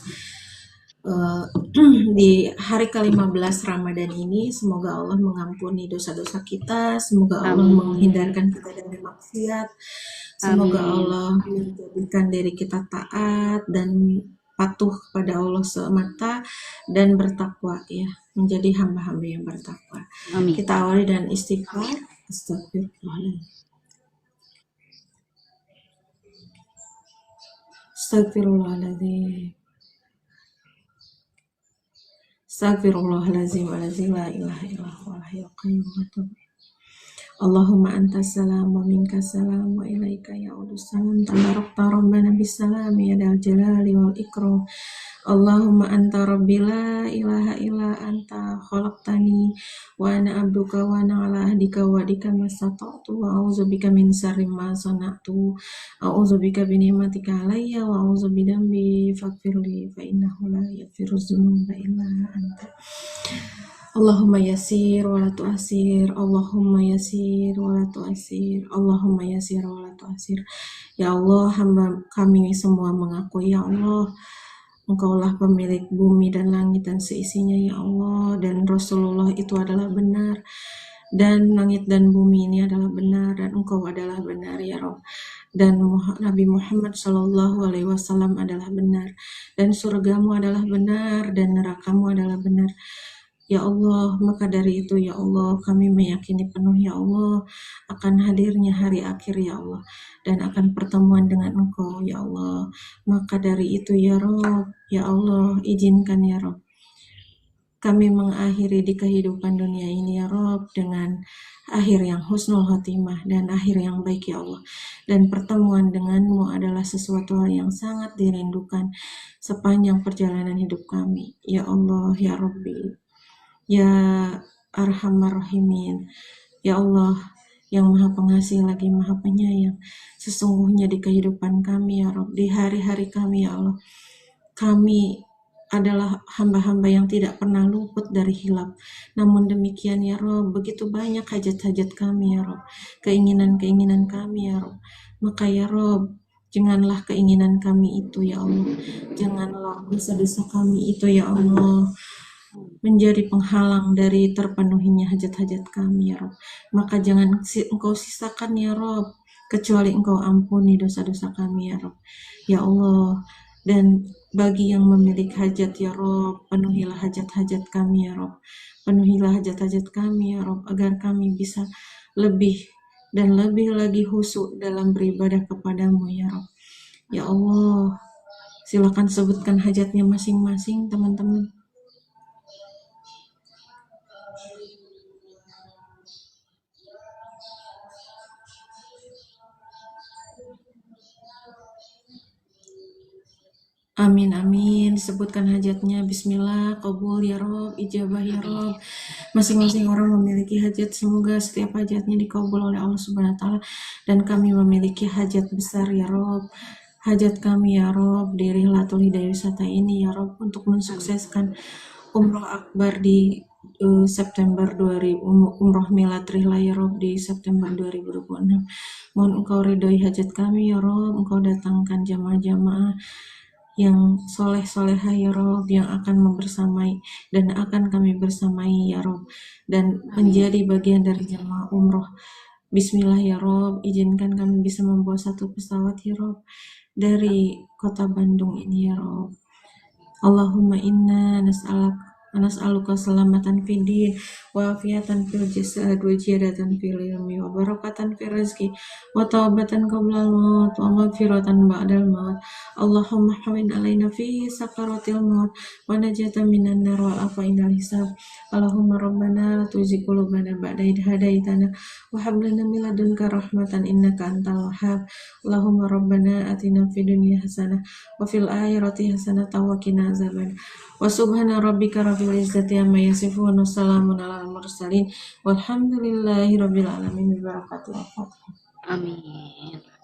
B: di hari ke-15 Ramadan ini, semoga Allah mengampuni dosa-dosa kita, semoga Allah menghindarkan kita dari maksiat, semoga Allah menjadikan diri kita taat dan patuh kepada Allah semata dan bertakwa ya, menjadi hamba-hamba yang bertakwa. Amin. Kita awali dan istighfar. Astagfirullahaladzim. Astagfirullahaladzim. Astagfirullahaladzim. La ilaha illallah wa la ilaha Allahumma antas salam wa minkas salam wa ilaika ya'udus salam tabarakta rabbana bis salam ya dal jalali wal ikram. Allahumma anta rabbi la ilaha illa anta khalaqtani wa ana abduka wa ana ala ahdika wa adika masata'tu wa a'udzubika min syarri ma sana'tu a'udzubika bi ni'matika alayya wa a'udzu bi dambi faghfirli fa innahu la yaghfiru dzunuba illa anta. Allahumma yasir wa la tu'asir, Allahumma yasir wa la tu'asir, Allahumma yasir wa la tu'asir. Ya Allah, hamba kami semua mengakui, ya Allah, Engkaulah pemilik bumi dan langit dan seisinya, ya Allah, dan Rasulullah itu adalah benar, dan langit dan bumi ini adalah benar, dan Engkau adalah benar, ya Rabb. Dan Nabi Muhammad Shallallahu Alaihi Wasallam adalah benar, dan surgamu adalah benar, dan nerakamu adalah benar. Ya Allah, maka dari itu ya Allah, kami meyakini penuh ya Allah akan hadirnya hari akhir ya Allah, dan akan pertemuan dengan Engkau ya Allah. Maka dari itu ya Rob, ya Allah, izinkan ya Rob, kami mengakhiri di kehidupan dunia ini ya Rob dengan akhir yang husnul khotimah dan akhir yang baik ya Allah. Dan pertemuan denganmu adalah sesuatu hal yang sangat dirindukan sepanjang perjalanan hidup kami. Ya Allah, ya Rabbi, ya Arhamar Rahimin, ya Allah yang Maha Pengasih lagi Maha Penyayang. Sesungguhnya di kehidupan kami ya Rob, di hari-hari kami ya Allah, kami adalah hamba-hamba yang tidak pernah luput dari hilap. Namun demikian ya Rob, begitu banyak hajat-hajat kami ya Rob, keinginan-keinginan kami ya Rob. Maka ya Rob, janganlah keinginan kami itu ya Allah, janganlah dosa-dosa kami itu ya Allah menjadi penghalang dari terpenuhinya hajat-hajat kami ya Rob. Maka jangan Engkau sisakan ya Rob, kecuali Engkau ampuni dosa-dosa kami ya Rob. Ya Allah, dan bagi yang memiliki hajat ya Rob, penuhilah hajat-hajat kami ya Rob. Penuhilah hajat-hajat kami ya Rob, agar kami bisa lebih dan lebih lagi khusyuk dalam beribadah kepadamu ya Rob. Ya Allah, silakan sebutkan hajatnya masing-masing teman-teman. Amin amin, sebutkan hajatnya. Bismillah, qabul ya Rob, ijabah ya Rob. Masing-masing orang memiliki hajat, semoga setiap hajatnya dikabul oleh Allah Subhanahu wa taala. Dan kami memiliki hajat besar ya Rob. Hajat kami ya Rob di Rihlatul Hidayah Wisata ini ya Rob, untuk mensukseskan Umroh Akbar di September 2000, Umroh Milad Rihla ya Rob di September 2026. Mohon Engkau ridhoi hajat kami ya Rob, Engkau datangkan jamaah-jamaah yang soleh-solehah ya Rob, yang akan membersamai dan akan kami bersamai ya Rob, dan menjadi bagian dari jamaah umroh. Bismillah ya Rob, izinkan kami bisa membawa satu pesawat ya Rob dari kota Bandung ini ya Rob. Allahumma inna nas'aluka selamatan fid din wa afiatan fil jasad wa ziyadatan fil ilmi wa barakatan fil rizqi wa taubatan qabla al-maut wa maghfiratan ba'dal maut. Allahumma hawin alaina fi sakaratil maut wa najatan minan nar wal afa indal hisab. Allahumma rabbana la tuzigh qulubana ba'da idh hadaitana wa hab lana min ladunka rahmatan innaka antal wahhab. Allahumma rabbana atina fid dunya hasanah wa fil akhirati hasanah wa qina azaban. Wa subhana rabbika rabbil izzati amma yasifun wa salamun alal mursalin walhamdulillahi rabbil alamin bi barakatihi.
A: Amin.